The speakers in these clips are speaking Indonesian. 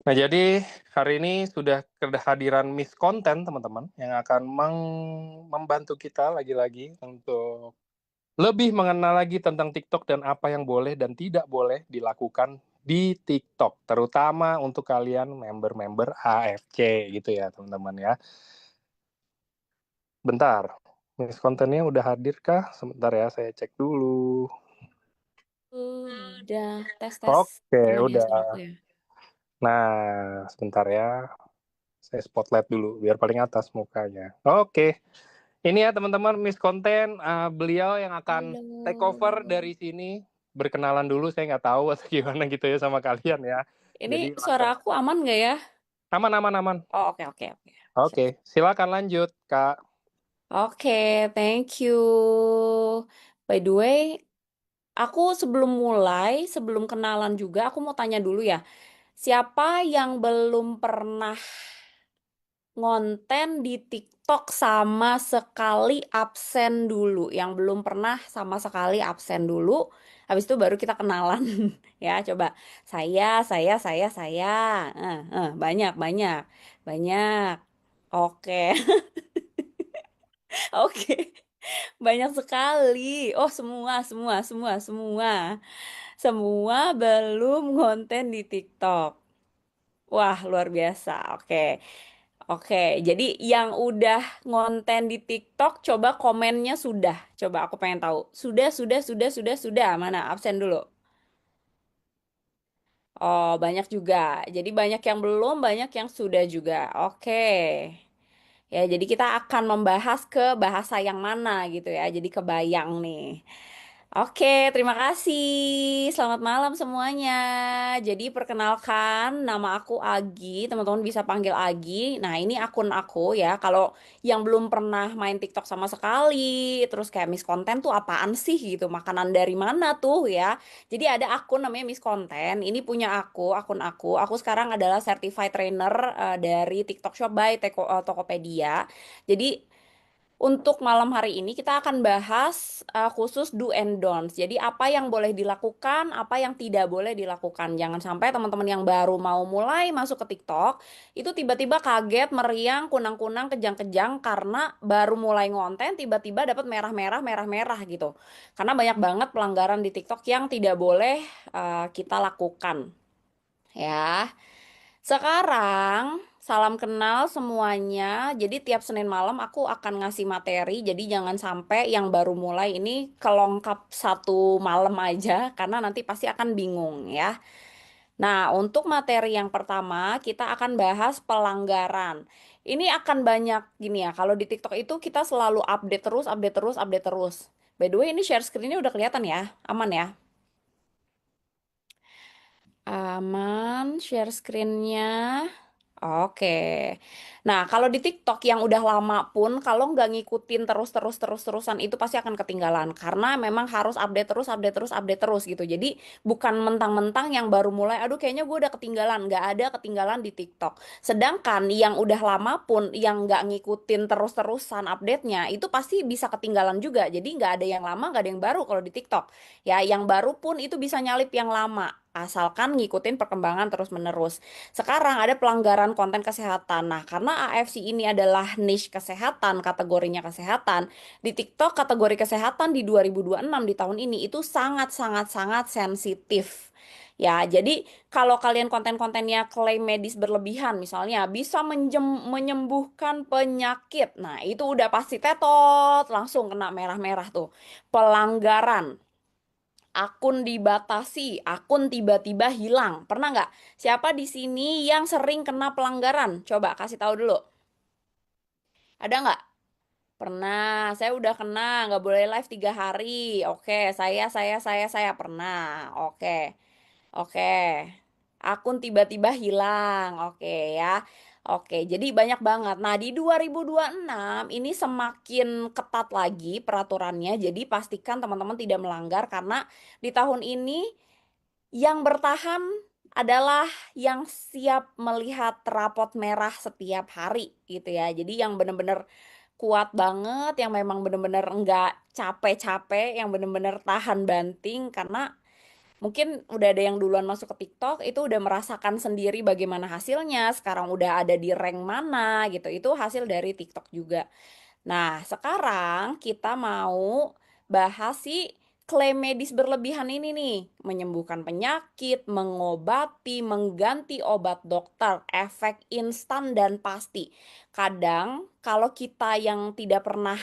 Nah, jadi hari ini sudah kehadiran Miss Konten, teman-teman, yang akan membantu kita lagi-lagi untuk lebih mengenal lagi tentang TikTok dan apa yang boleh dan tidak boleh dilakukan di TikTok, terutama untuk kalian member-member AFC gitu ya, teman-teman ya. Bentar, Miss Kontennya udah hadir kah? Sebentar ya, saya cek dulu. Udah tes Oke, aman ya udah. suaraku ya. Nah, sebentar ya. Saya spotlight dulu biar paling atas mukanya. Oke. Ini ya teman-teman Miss Konten, beliau yang akan take over Halo. dari sini. Berkenalan dulu, saya nggak tahu atau gimana gitu ya sama kalian ya. Ini Jadi suara langsung. aku aman nggak ya? Aman, aman, aman. Oh, oke oke oke. Siap. Oke, silakan lanjut, Kak. Oke, thank you. By the way, aku sebelum mulai, sebelum kenalan juga, aku mau tanya dulu ya. Siapa yang belum pernah ngonten di TikTok sama sekali absen dulu? Yang belum pernah sama sekali absen dulu. Habis itu baru kita kenalan. Ya, coba. Saya. Banyak, banyak. Banyak. Oke, oke. Banyak sekali. Oh, semua. Semua belum ngonten di TikTok. Wah, luar biasa. Oke. Oke, jadi yang udah ngonten di TikTok, coba komennya sudah. Coba aku pengen tahu. Sudah. Mana? Absen dulu. Oh, banyak juga. Jadi banyak yang belum, banyak yang sudah juga. Oke. Ya, jadi kita akan membahas ke bahasa yang mana gitu ya. Jadi kebayang nih. Oke, terima kasih. Selamat malam semuanya. Jadi perkenalkan, nama aku Agi. Teman-teman bisa panggil Agi. Nah, ini akun aku ya. Kalau yang belum pernah main TikTok sama sekali, terus kayak Miss Konten tuh apaan sih gitu? Makanan dari mana tuh ya? Jadi ada akun namanya Miss Konten. Ini punya aku, akun aku. Aku sekarang adalah certified trainer dari TikTok Shop by Tokopedia. Jadi untuk malam hari ini kita akan bahas khusus do and don'ts. Jadi apa yang boleh dilakukan, apa yang tidak boleh dilakukan. Jangan sampai teman-teman yang baru mau mulai masuk ke TikTok itu tiba-tiba kaget, meriang, kunang-kunang, kejang-kejang karena baru mulai ngonten tiba-tiba dapat merah-merah gitu. Karena banyak banget pelanggaran di TikTok yang tidak boleh kita lakukan. Ya. Sekarang, salam kenal semuanya. Jadi tiap Senin malam aku akan ngasih materi. Jadi jangan sampai yang baru mulai ini kelongkap satu malam aja, karena nanti pasti akan bingung ya. Nah, untuk materi yang pertama, kita akan bahas pelanggaran. Ini akan banyak gini ya, kalau di TikTok itu kita selalu update terus. By the way, ini share screen-nya udah kelihatan ya? Aman ya? Aman, share screen-nya. Oke. Nah, kalau di TikTok yang udah lama pun, kalau nggak ngikutin terus-terusan itu pasti akan ketinggalan. Karena memang harus update terus gitu. Jadi bukan mentang-mentang yang baru mulai, aduh kayaknya gue udah ketinggalan. Nggak ada ketinggalan di TikTok. Sedangkan yang udah lama pun, yang nggak ngikutin terus-terusan update-nya, itu pasti bisa ketinggalan juga. Jadi nggak ada yang lama, nggak ada yang baru kalau di TikTok. Ya, yang baru pun itu bisa nyalip yang lama. Asalkan ngikutin perkembangan terus-menerus. Sekarang ada pelanggaran konten kesehatan. Nah, karena AFC ini adalah niche kesehatan, kategorinya kesehatan, di TikTok kategori kesehatan di 2026 di tahun ini itu sangat sensitif. Ya, jadi kalau kalian konten-kontennya klaim medis berlebihan, misalnya bisa menyembuhkan penyakit, nah itu udah pasti tetot, langsung kena merah-merah tuh. Pelanggaran. Akun dibatasi, akun tiba-tiba hilang. Pernah nggak? Siapa di sini yang sering kena pelanggaran? Coba kasih tahu dulu. Ada nggak? Pernah. Saya udah kena, nggak boleh live 3 hari. Oke, saya pernah. Oke, oke. Akun tiba-tiba hilang. Oke ya. Oke, jadi banyak banget. Nah, di 2026 ini semakin ketat lagi peraturannya. Jadi pastikan teman-teman tidak melanggar karena di tahun ini yang bertahan adalah yang siap melihat rapot merah setiap hari gitu ya. Jadi yang benar-benar kuat banget, yang memang benar-benar enggak capek-capek, yang benar-benar tahan banting karena Mungkin udah ada yang duluan masuk ke TikTok, itu udah merasakan sendiri bagaimana hasilnya, sekarang udah ada di rank mana gitu. Itu hasil dari TikTok juga. Nah, sekarang kita mau bahas si klaim medis berlebihan ini nih, menyembuhkan penyakit, mengobati, mengganti obat dokter, efek instan dan pasti. Kadang kalau kita yang tidak pernah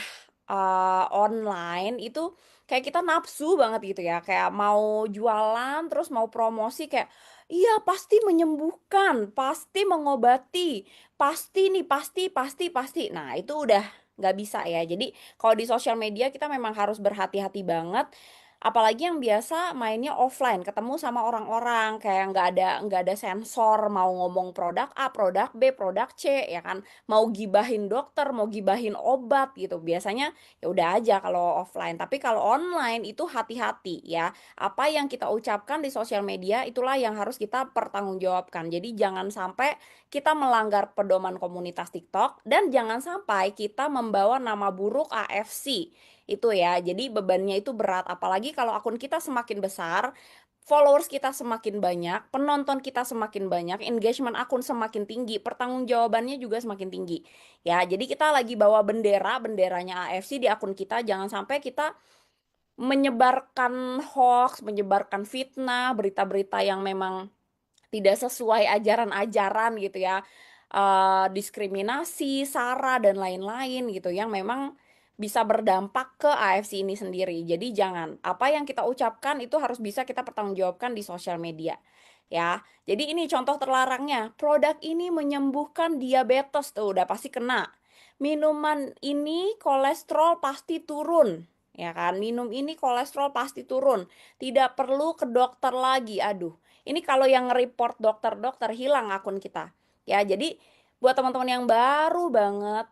online itu kayak kita nafsu banget gitu ya, kayak mau jualan terus mau promosi kayak iya pasti menyembuhkan, pasti mengobati, pasti nih, pasti, pasti, pasti. Nah, itu udah nggak bisa ya. Jadi kalau di sosial media kita memang harus berhati-hati banget. Apalagi yang biasa mainnya offline, ketemu sama orang-orang, kayak nggak ada sensor, mau ngomong produk A, produk B, produk C, ya kan? Mau gibahin dokter, mau gibahin obat gitu. Biasanya ya udah aja kalau offline. Tapi kalau online itu hati-hati ya. Apa yang kita ucapkan di sosial media itulah yang harus kita pertanggungjawabkan. Jadi jangan sampai kita melanggar pedoman komunitas TikTok dan jangan sampai kita membawa nama buruk AFC. Itu ya. Jadi bebannya itu berat apalagi kalau akun kita semakin besar, followers kita semakin banyak, penonton kita semakin banyak, engagement akun semakin tinggi, pertanggungjawabannya juga semakin tinggi. Ya, jadi kita lagi bawa benderanya AFC di akun kita, jangan sampai kita menyebarkan hoax, menyebarkan fitnah, berita-berita yang memang tidak sesuai ajaran-ajaran gitu ya, diskriminasi, SARA dan lain-lain gitu yang memang bisa berdampak ke AFC ini sendiri. Jadi jangan apa yang kita ucapkan itu harus bisa kita pertanggungjawabkan di sosial media ya. Jadi ini contoh terlarangnya, produk ini menyembuhkan diabetes tuh udah pasti kena. Minuman ini kolesterol pasti turun. Ya kan, minum ini kolesterol pasti turun. Tidak perlu ke dokter lagi. Aduh, ini kalau yang nge-report dokter-dokter hilang akun kita. Ya, jadi buat teman-teman yang baru banget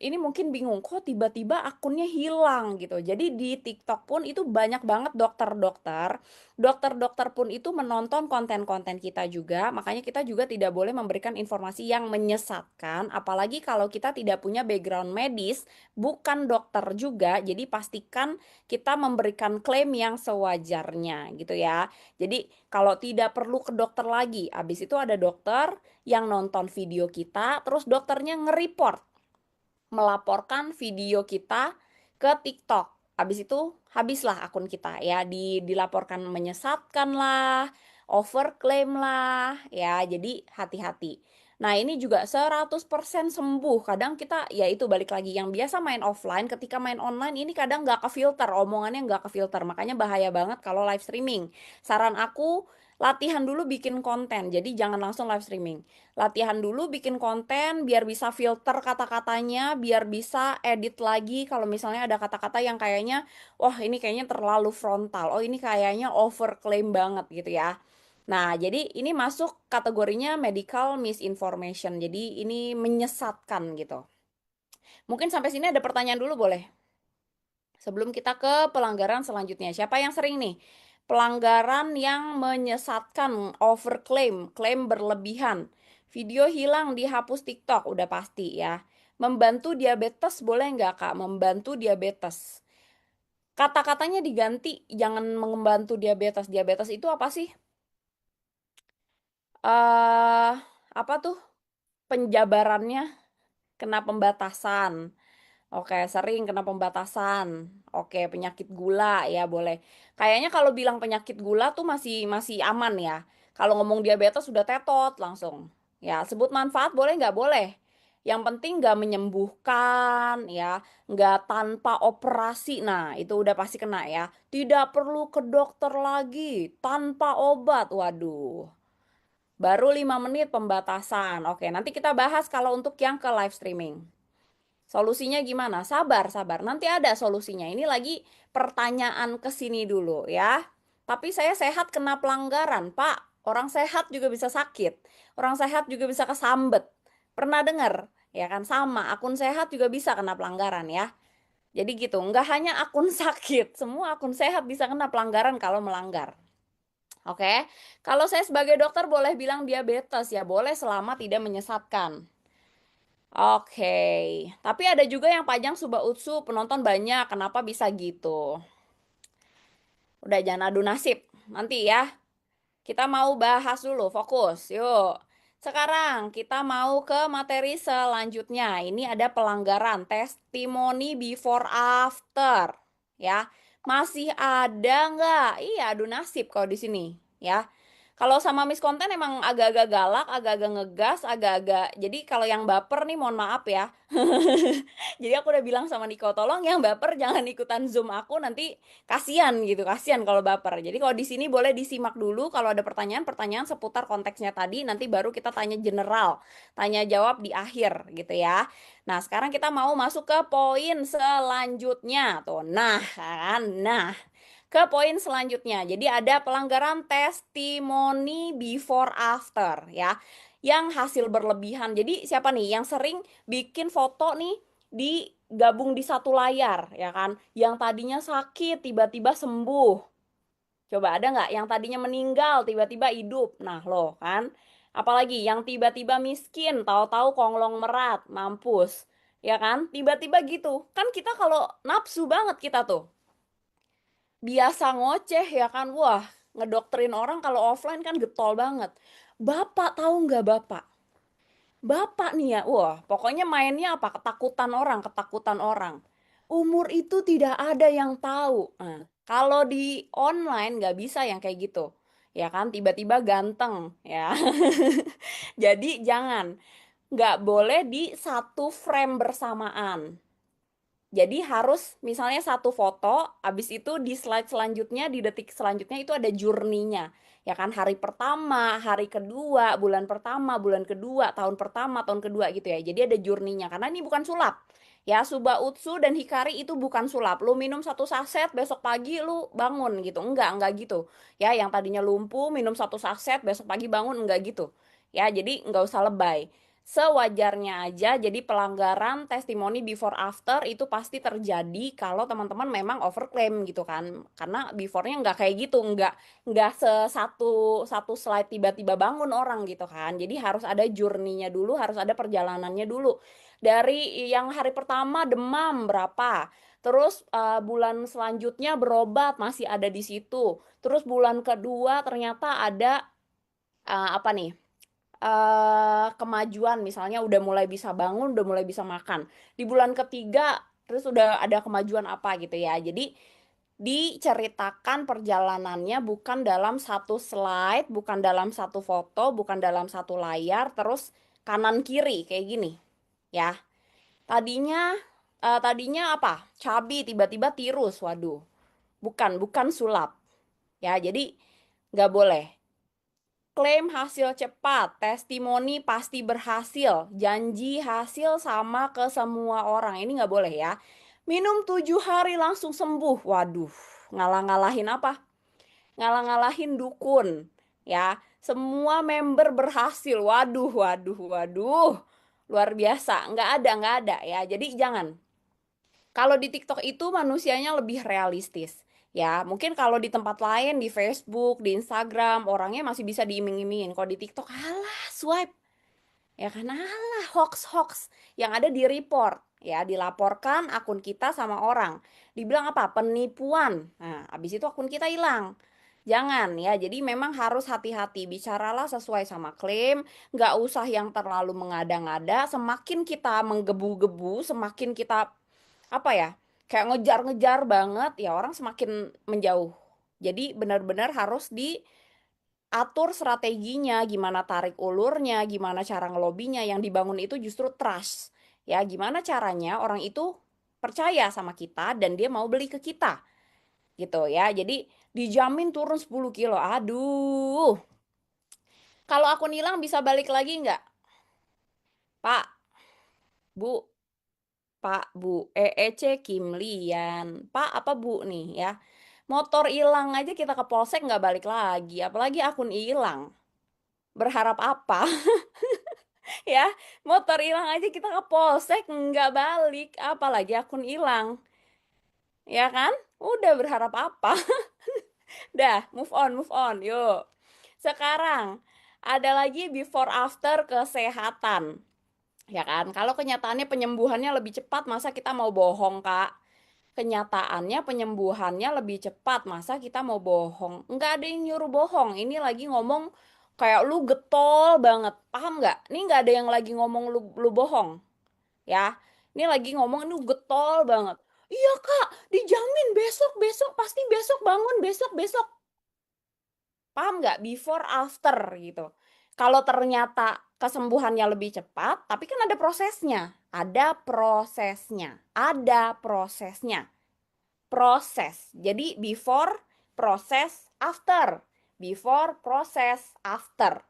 ini mungkin bingung kok tiba-tiba akunnya hilang gitu. Jadi di TikTok pun itu banyak banget dokter-dokter. Dokter-dokter pun itu menonton konten-konten kita juga. Makanya kita juga tidak boleh memberikan informasi yang menyesatkan. Apalagi kalau kita tidak punya background medis, bukan dokter juga. Jadi pastikan kita memberikan klaim yang sewajarnya gitu ya. Jadi kalau tidak perlu ke dokter lagi. Habis itu ada dokter yang nonton video kita, terus dokternya nge-report melaporkan video kita ke TikTok. Habis itu habislah akun kita ya, dilaporkan menyesatkan lah, overclaim lah ya. Jadi hati-hati. Nah, ini juga 100% sembuh. Kadang kita ya itu balik lagi yang biasa main offline ketika main online ini kadang nggak kefilter, omongannya nggak kefilter. Makanya bahaya banget kalau live streaming. Saran aku latihan dulu bikin konten. Jadi jangan langsung live streaming. Latihan dulu bikin konten biar bisa filter kata-katanya, biar bisa edit lagi kalau misalnya ada kata-kata yang kayaknya wah ini kayaknya terlalu frontal. Oh ini kayaknya overclaim banget gitu ya. Nah, jadi ini masuk kategorinya medical misinformation. Jadi ini menyesatkan gitu. Mungkin sampai sini ada pertanyaan dulu boleh? Sebelum kita ke pelanggaran selanjutnya. Siapa yang sering nih? Pelanggaran yang menyesatkan, overclaim, klaim berlebihan. Video hilang dihapus TikTok, udah pasti ya. Membantu diabetes boleh nggak Kak? Membantu diabetes. Kata-katanya diganti, jangan membantu diabetes. Diabetes itu apa sih? eh Apa tuh penjabarannya? Kena pembatasan. Oke, sering kena pembatasan. Oke, penyakit gula ya boleh. Kayaknya kalau bilang penyakit gula tuh masih masih aman ya. Kalau ngomong diabetes sudah tetot langsung. Ya, sebut manfaat boleh nggak boleh. Yang penting nggak menyembuhkan ya, nggak tanpa operasi. Nah, itu udah pasti kena ya. Tidak perlu ke dokter lagi, tanpa obat. Waduh. Baru 5 menit pembatasan. Oke, nanti kita bahas kalau untuk yang ke live streaming. Solusinya gimana? Sabar, sabar. Nanti ada solusinya. Ini lagi pertanyaan ke sini dulu ya. Tapi saya sehat kena pelanggaran, Pak. Orang sehat juga bisa sakit. Orang sehat juga bisa kesambet. Pernah dengar? Ya kan sama, akun sehat juga bisa kena pelanggaran ya. Jadi gitu, nggak hanya akun sakit, semua akun sehat bisa kena pelanggaran kalau melanggar. Oke, kalau saya sebagai dokter boleh bilang diabetes ya, boleh selama tidak menyesatkan. Oke, tapi ada juga yang panjang Suba Utsu, penonton banyak, kenapa bisa gitu? Udah jangan adu nasib. nanti ya. Kita mau bahas dulu, fokus. Yuk. Sekarang kita mau ke materi selanjutnya. Ini ada pelanggaran testimoni before after. Ya. Masih ada nggak? Iya, adu nasib kalau di sini. Ya. Kalau sama Miss Konten emang agak-agak galak, agak-agak ngegas, agak-agak. Jadi kalau yang baper nih mohon maaf ya. Jadi aku udah bilang sama Niko, tolong yang baper jangan ikutan Zoom aku, nanti kasihan gitu, kasihan kalau baper. Jadi kalau di sini boleh disimak dulu kalau ada pertanyaan-pertanyaan seputar konteksnya tadi, nanti baru kita tanya general, tanya jawab di akhir gitu ya. Nah, sekarang kita mau masuk ke poin selanjutnya tuh. Nah, kan. Nah, ke poin selanjutnya. Jadi ada pelanggaran testimoni before after ya. Yang hasil berlebihan. Jadi siapa nih yang sering bikin foto nih digabung di satu layar ya kan? Yang tadinya sakit tiba-tiba sembuh. Coba ada nggak yang tadinya meninggal tiba-tiba hidup? Nah, loh kan. Apalagi yang tiba-tiba miskin, tahu-tahu konglong merat, mampus. Ya kan? Tiba-tiba gitu. Kan kita kalau nafsu banget kita tuh biasa ngoceh ya kan, wah ngedoktrin orang kalau offline kan getol banget. Bapak tahu nggak bapak? Bapak nih ya, wah pokoknya mainnya apa? Ketakutan orang, ketakutan orang. Umur itu tidak ada yang tahu. Nah, kalau di online nggak bisa yang kayak gitu. Ya kan, tiba-tiba ganteng ya. Jadi jangan, nggak boleh di satu frame bersamaan. Jadi harus misalnya satu foto, habis itu di slide selanjutnya, di detik selanjutnya itu ada journey-nya. Ya kan, hari pertama, hari kedua, bulan pertama, bulan kedua, tahun pertama, tahun kedua gitu ya. Jadi ada journey-nya, karena ini bukan sulap. Ya, Suba Utsu dan Hikari itu bukan sulap. Lu minum satu saset, besok pagi lu bangun gitu. Enggak gitu. Ya, yang tadinya lumpuh, minum satu saset, besok pagi bangun, enggak gitu. Ya, jadi enggak usah lebay, sewajarnya aja. Jadi pelanggaran testimoni before after itu pasti terjadi kalau teman-teman memang overclaim gitu kan, karena beforenya nggak kayak gitu, nggak satu satu slide tiba-tiba bangun orang gitu kan. Jadi harus ada journey-nya dulu, harus ada perjalanannya dulu, dari yang hari pertama demam berapa, terus bulan selanjutnya berobat masih ada di situ, terus bulan kedua ternyata ada apa nih, kemajuan, misalnya udah mulai bisa bangun, udah mulai bisa makan. Di bulan ketiga terus udah ada kemajuan apa gitu ya. Jadi diceritakan perjalanannya bukan dalam satu slide, bukan dalam satu foto, bukan dalam satu layar, terus kanan kiri kayak gini. Ya. Tadinya tadinya apa? Cabi tiba-tiba tirus. Waduh. Bukan sulap. Ya, jadi nggak boleh. Klaim hasil cepat, testimoni pasti berhasil, janji hasil sama ke semua orang. Ini nggak boleh ya. Minum 7 hari langsung sembuh. Waduh, ngalah-ngalahin apa? Ngalah-ngalahin dukun. Ya, semua member berhasil. Waduh, waduh, waduh. Luar biasa. Nggak ada ya. Jadi jangan. Kalau di TikTok itu manusianya lebih realistis. Ya, mungkin kalau di tempat lain, di Facebook, di Instagram, orangnya masih bisa diiming-imingin. Kalau di TikTok, alah, swipe. Ya kan, alah, hoax-hoax. Yang ada di report. Ya, dilaporkan akun kita sama orang. Dibilang apa? Penipuan. Nah, habis itu akun kita hilang. Jangan ya, jadi memang harus hati-hati. Bicaralah sesuai sama klaim. Nggak usah yang terlalu mengada-ngada. Semakin kita menggebu-gebu, semakin kita apa ya, kayak ngejar-ngejar banget ya, orang semakin menjauh. Jadi benar-benar harus diatur strateginya, gimana tarik ulurnya, gimana cara ngelobinya. Yang dibangun itu justru trust. Ya, gimana caranya orang itu percaya sama kita dan dia mau beli ke kita gitu ya. Jadi dijamin turun 10 kilo. Aduh. Kalau akun hilang bisa balik lagi nggak? Pak, Bu, Pak, Bu, EEC Kim Lian. Pak apa Bu nih ya? Motor hilang aja kita ke polsek nggak balik lagi, apalagi akun hilang. Berharap apa? Ya, motor hilang aja kita ke polsek nggak balik, apalagi akun hilang. Ya kan? Udah berharap apa? Dah, move on, yuk. Sekarang ada lagi before after kesehatan. Ya kan? Kalau kenyataannya penyembuhannya lebih cepat, masa kita mau bohong, Kak? Kenyataannya penyembuhannya lebih cepat. Masa kita mau bohong? Nggak ada yang nyuruh bohong. Ini lagi ngomong kayak lu getol banget. Paham nggak? Ini nggak ada yang lagi ngomong lu bohong. Ya, ini lagi ngomong lu getol banget. Iya kak, dijamin besok, besok, pasti besok bangun, besok, besok. Paham nggak? Before, after gitu. Kalau ternyata kesembuhannya lebih cepat, tapi kan ada prosesnya. Ada prosesnya. Ada prosesnya. Proses. Jadi before, proses, after. Before, proses, after.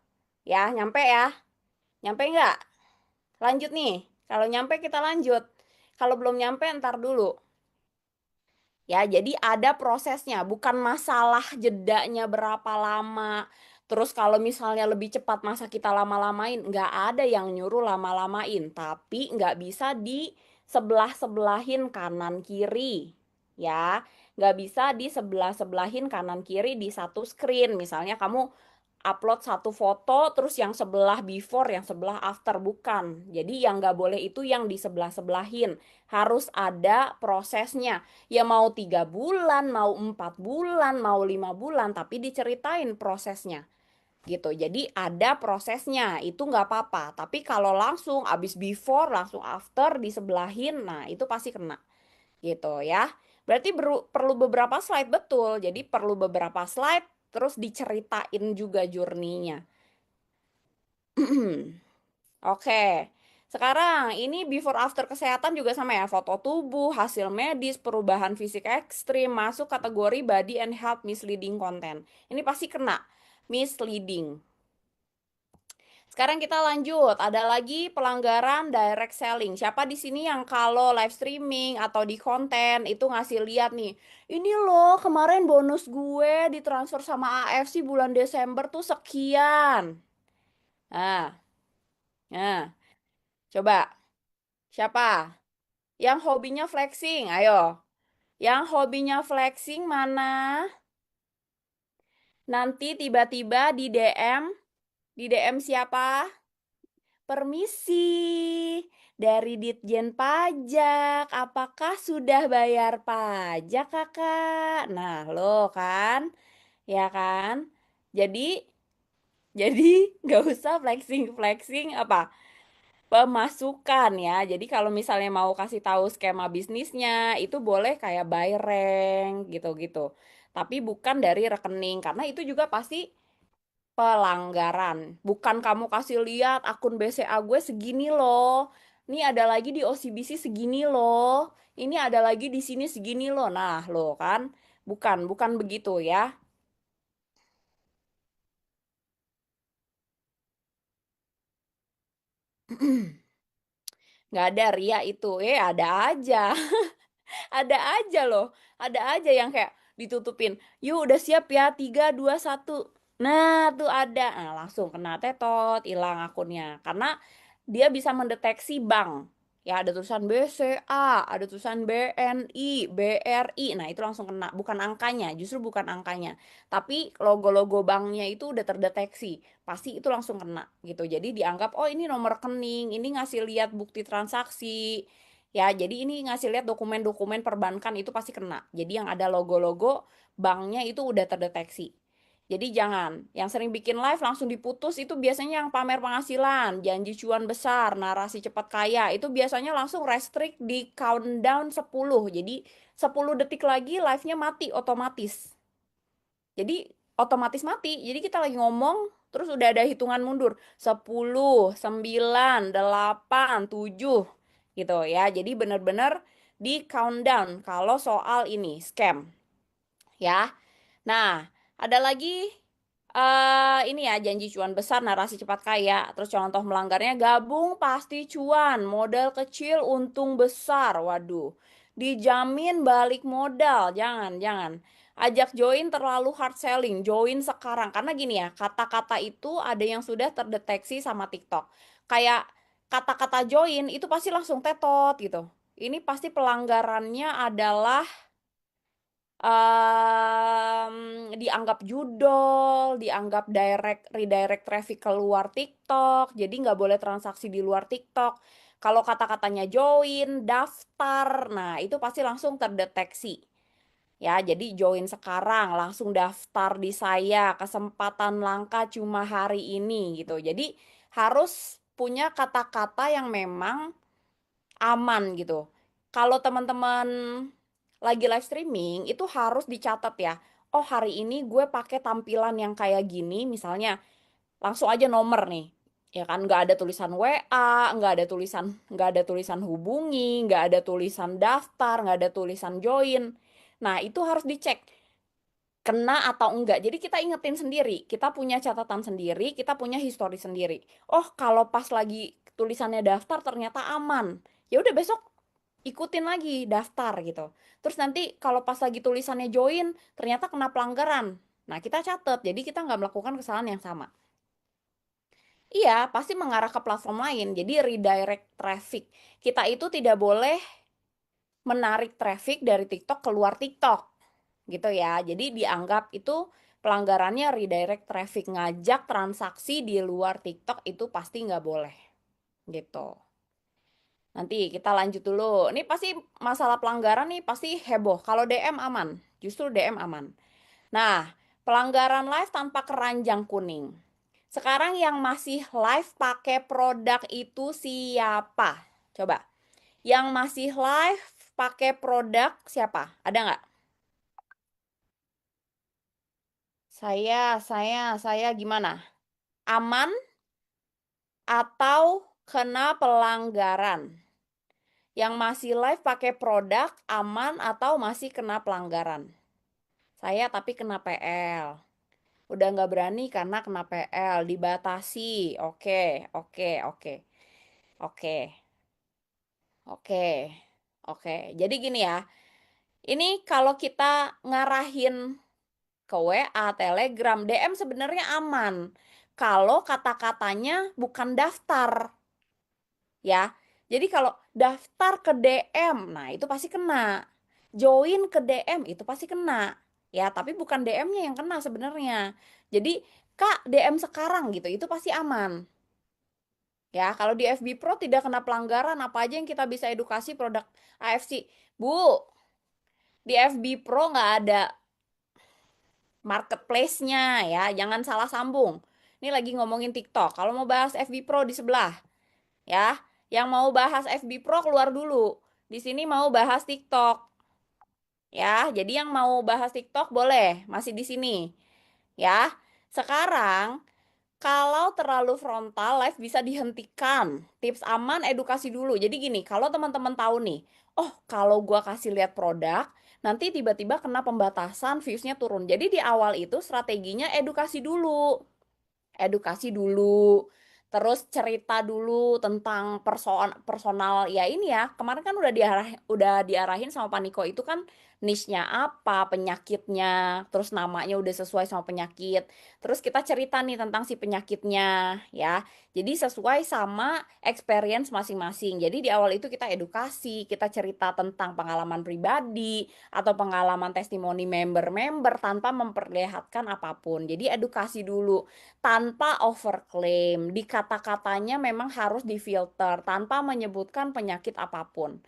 Ya, nyampe ya? Nyampe nggak? Lanjut nih. Kalau nyampe kita lanjut. Kalau belum nyampe ntar dulu. Ya, jadi ada prosesnya, bukan masalah jedanya berapa lama. Terus kalau misalnya lebih cepat masa kita lama-lamain, nggak ada yang nyuruh lama-lamain. Tapi nggak bisa di sebelah-sebelahin kanan kiri. Ya, nggak bisa di sebelah-sebelahin kanan kiri di satu screen. Misalnya kamu upload satu foto terus yang sebelah before yang sebelah after, bukan. Jadi yang nggak boleh itu yang di sebelah-sebelahin, harus ada prosesnya. Ya mau 3 bulan, mau 4 bulan, mau 5 bulan, tapi diceritain prosesnya gitu. Jadi ada prosesnya, itu nggak apa-apa. Tapi kalau langsung abis before langsung after disebelahin, nah itu pasti kena gitu ya. Berarti perlu beberapa slide, betul. Jadi perlu beberapa slide terus diceritain juga journey-nya. Oke. Sekarang ini before after kesehatan juga sama ya, foto tubuh, hasil medis, perubahan fisik ekstrim, masuk kategori body and health misleading content. Ini pasti kena misleading. Sekarang kita lanjut, ada lagi pelanggaran direct selling. Siapa di sini yang kalau live streaming atau di konten itu ngasih lihat nih, ini loh kemarin bonus gue ditransfer sama AFC bulan Desember tuh sekian. Nah, nah, coba siapa yang hobinya flexing? Ayo, yang hobinya flexing mana? Nanti tiba-tiba di DM siapa? Permisi, dari Ditjen Pajak, apakah sudah bayar pajak, Kakak? Nah, lo kan, ya kan? Jadi, nggak usah flexing-flexing apa pemasukan ya. Jadi kalau misalnya mau kasih tahu skema bisnisnya, itu boleh kayak buy rank gitu-gitu. Tapi bukan dari rekening, karena itu juga pasti pelanggaran. Bukan kamu kasih lihat akun BCA gue segini loh. Ini ada lagi di OCBC segini loh. Ini ada lagi di sini segini loh. Nah, loh kan. Bukan begitu ya. Nggak ada ria itu. Ada aja. Ada aja loh. Ada aja yang kayak ditutupin. Yuk udah siap ya. 3, 2, 1. Nah tuh ada. Nah langsung kena tetot. Hilang akunnya. Karena dia bisa mendeteksi bank. Ya ada tulisan BCA. Ada tulisan BNI. BRI. Nah itu langsung kena. Bukan angkanya. Justru bukan angkanya. Tapi logo-logo banknya itu udah terdeteksi. Pasti itu langsung kena gitu. Jadi dianggap oh ini nomor rekening. Ini ngasih lihat bukti transaksi. Ya, jadi ini ngasih lihat dokumen-dokumen perbankan itu pasti kena. Jadi yang ada logo-logo banknya itu udah terdeteksi. Jadi jangan, yang sering bikin live langsung diputus itu biasanya yang pamer penghasilan, janji cuan besar, narasi cepat kaya, itu biasanya langsung restrict di countdown 10. Jadi 10 detik lagi live-nya mati otomatis. Jadi otomatis mati. Jadi kita lagi ngomong terus udah ada hitungan mundur. 10, 9, 8, 7 gitu ya. Jadi benar-benar di countdown kalau soal ini scam ya. Nah, ada lagi ini ya janji cuan besar, narasi cepat kaya. Terus contoh melanggarnya gabung pasti cuan, modal kecil untung besar. Waduh, dijamin balik modal. Jangan, jangan. Ajak join terlalu hard selling, join sekarang. Karena gini ya, kata-kata itu ada yang sudah terdeteksi sama TikTok. Kayak kata-kata join itu pasti langsung tetot gitu. Ini pasti pelanggarannya adalah dianggap judol, dianggap redirect traffic keluar TikTok, jadi nggak boleh transaksi di luar TikTok. Kalau kata-katanya join, daftar, nah itu pasti langsung terdeteksi. Ya, jadi join sekarang, langsung daftar di saya, kesempatan langka cuma hari ini gitu. Jadi harus punya kata-kata yang memang aman gitu. Kalau teman-teman lagi live streaming itu harus dicatat ya. Oh, hari ini gue pakai tampilan yang kayak gini, misalnya langsung aja nomor nih. Ya kan, nggak ada tulisan WA, nggak ada tulisan hubungi, nggak ada tulisan daftar, nggak ada tulisan join. Nah, itu harus dicek kena atau enggak. Jadi kita ingetin sendiri, kita punya catatan sendiri, kita punya histori sendiri. Oh, kalau pas lagi tulisannya daftar ternyata aman. Ya udah besok ikutin lagi daftar gitu. Terus nanti kalau pas lagi tulisannya join ternyata kena pelanggaran. Nah, kita catat. Jadi kita nggak melakukan kesalahan yang sama. Iya, pasti mengarah ke platform lain. Jadi redirect traffic. Kita itu tidak boleh menarik traffic dari TikTok keluar TikTok. Gitu ya. Jadi dianggap itu pelanggarannya redirect traffic, ngajak transaksi di luar TikTok itu pasti nggak boleh gitu. Nanti kita lanjut dulu. Ini pasti masalah pelanggaran nih pasti heboh. Kalau DM aman, justru DM aman. Nah, pelanggaran live tanpa keranjang kuning. Sekarang yang masih live pakai produk itu siapa? Coba. Yang masih live pakai produk siapa? Ada nggak? Saya gimana? Aman atau kena pelanggaran? Yang masih live pakai produk aman atau masih kena pelanggaran? Saya tapi kena PL. Udah nggak berani karena kena PL, dibatasi. Oke, oke, oke, oke, oke, oke. Jadi gini ya, ini kalau kita ngarahin ke WA, Telegram, DM sebenarnya aman. Kalau kata-katanya bukan daftar, ya. Jadi kalau daftar ke DM, nah itu pasti kena. Join ke DM itu pasti kena. Ya, tapi bukan DM-nya yang kena sebenarnya. Jadi, Kak, DM sekarang gitu, itu pasti aman. Ya, kalau di FB Pro tidak kena pelanggaran, apa aja yang kita bisa edukasi produk AFC. Bu, di FB Pro nggak ada marketplace-nya ya, jangan salah sambung. Ini lagi ngomongin TikTok. Kalau mau bahas FB Pro di sebelah, ya. Yang mau bahas FB Pro keluar dulu. Di sini mau bahas TikTok. Ya, jadi yang mau bahas TikTok boleh, masih di sini. Ya. Sekarang kalau terlalu frontal live bisa dihentikan. Tips aman edukasi dulu. Jadi gini, kalau teman-teman tahu nih, oh kalau gua kasih lihat produk, nanti tiba-tiba kena pembatasan, viewsnya turun. Jadi di awal itu strateginya edukasi dulu. Edukasi dulu, terus cerita dulu tentang personal ya ini ya. Kemarin kan udah diarahin sama Paniko itu kan niche-nya apa, penyakitnya, terus namanya udah sesuai sama penyakit. Terus kita cerita nih tentang si penyakitnya ya. Jadi sesuai sama experience masing-masing. Jadi di awal itu kita edukasi, kita cerita tentang pengalaman pribadi atau pengalaman testimoni member-member tanpa memperlihatkan apapun. Jadi edukasi dulu tanpa overclaim. Di kata-katanya memang harus difilter tanpa menyebutkan penyakit apapun.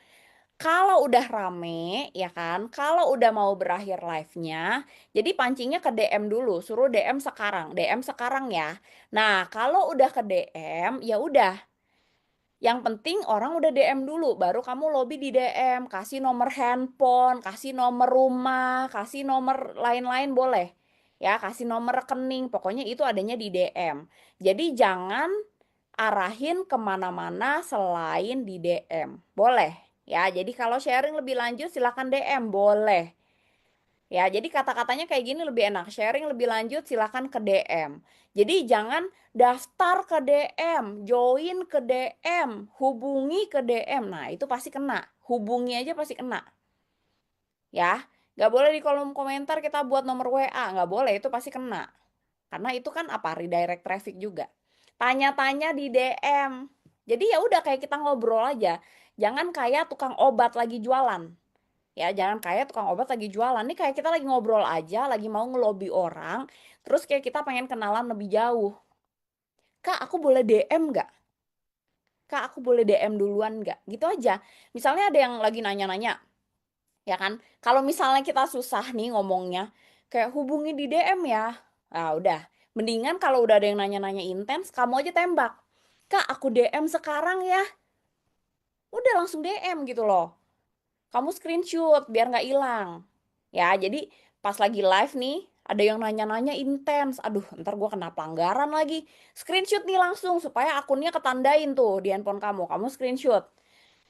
Kalau udah rame, ya kan, kalau udah mau berakhir live-nya, jadi pancingnya ke DM dulu, suruh DM sekarang ya. Nah, kalau udah ke DM, ya udah. Yang penting orang udah DM dulu, baru kamu lobby di DM, kasih nomor handphone, kasih nomor rumah, kasih nomor lain-lain boleh. Ya, kasih nomor rekening, pokoknya itu adanya di DM. Jadi jangan arahin kemana-mana selain di DM. Boleh. Ya, jadi kalau sharing lebih lanjut silahkan DM, boleh. Ya, jadi kata-katanya kayak gini lebih enak. Sharing lebih lanjut silahkan ke DM. Jadi jangan daftar ke DM, join ke DM, hubungi ke DM. Nah, itu pasti kena. Hubungi aja pasti kena. Ya, nggak boleh di kolom komentar kita buat nomor WA. Nggak boleh, itu pasti kena. Karena itu kan apa? Redirect traffic juga. Tanya-tanya di DM. Jadi ya udah kayak kita ngobrol aja. Jangan kayak tukang obat lagi jualan. Ya, jangan kayak tukang obat lagi jualan. Nih kayak kita lagi ngobrol aja, lagi mau ngelobi orang, terus kayak kita pengen kenalan lebih jauh. Kak, aku boleh DM nggak? Kak, aku boleh DM duluan nggak? Gitu aja. Misalnya ada yang lagi nanya-nanya, ya kan? Kalau misalnya kita susah nih ngomongnya, kayak hubungi di DM ya. Nah, udah. Mendingan kalau udah ada yang nanya-nanya intens, kamu aja tembak. Kak, aku DM sekarang ya. Udah langsung DM gitu loh. Kamu screenshot biar nggak hilang. Ya, jadi pas lagi live nih, ada yang nanya-nanya intens. Aduh, ntar gue kena pelanggaran lagi. Screenshot nih langsung supaya akunnya ketandain tuh di handphone kamu. Kamu screenshot.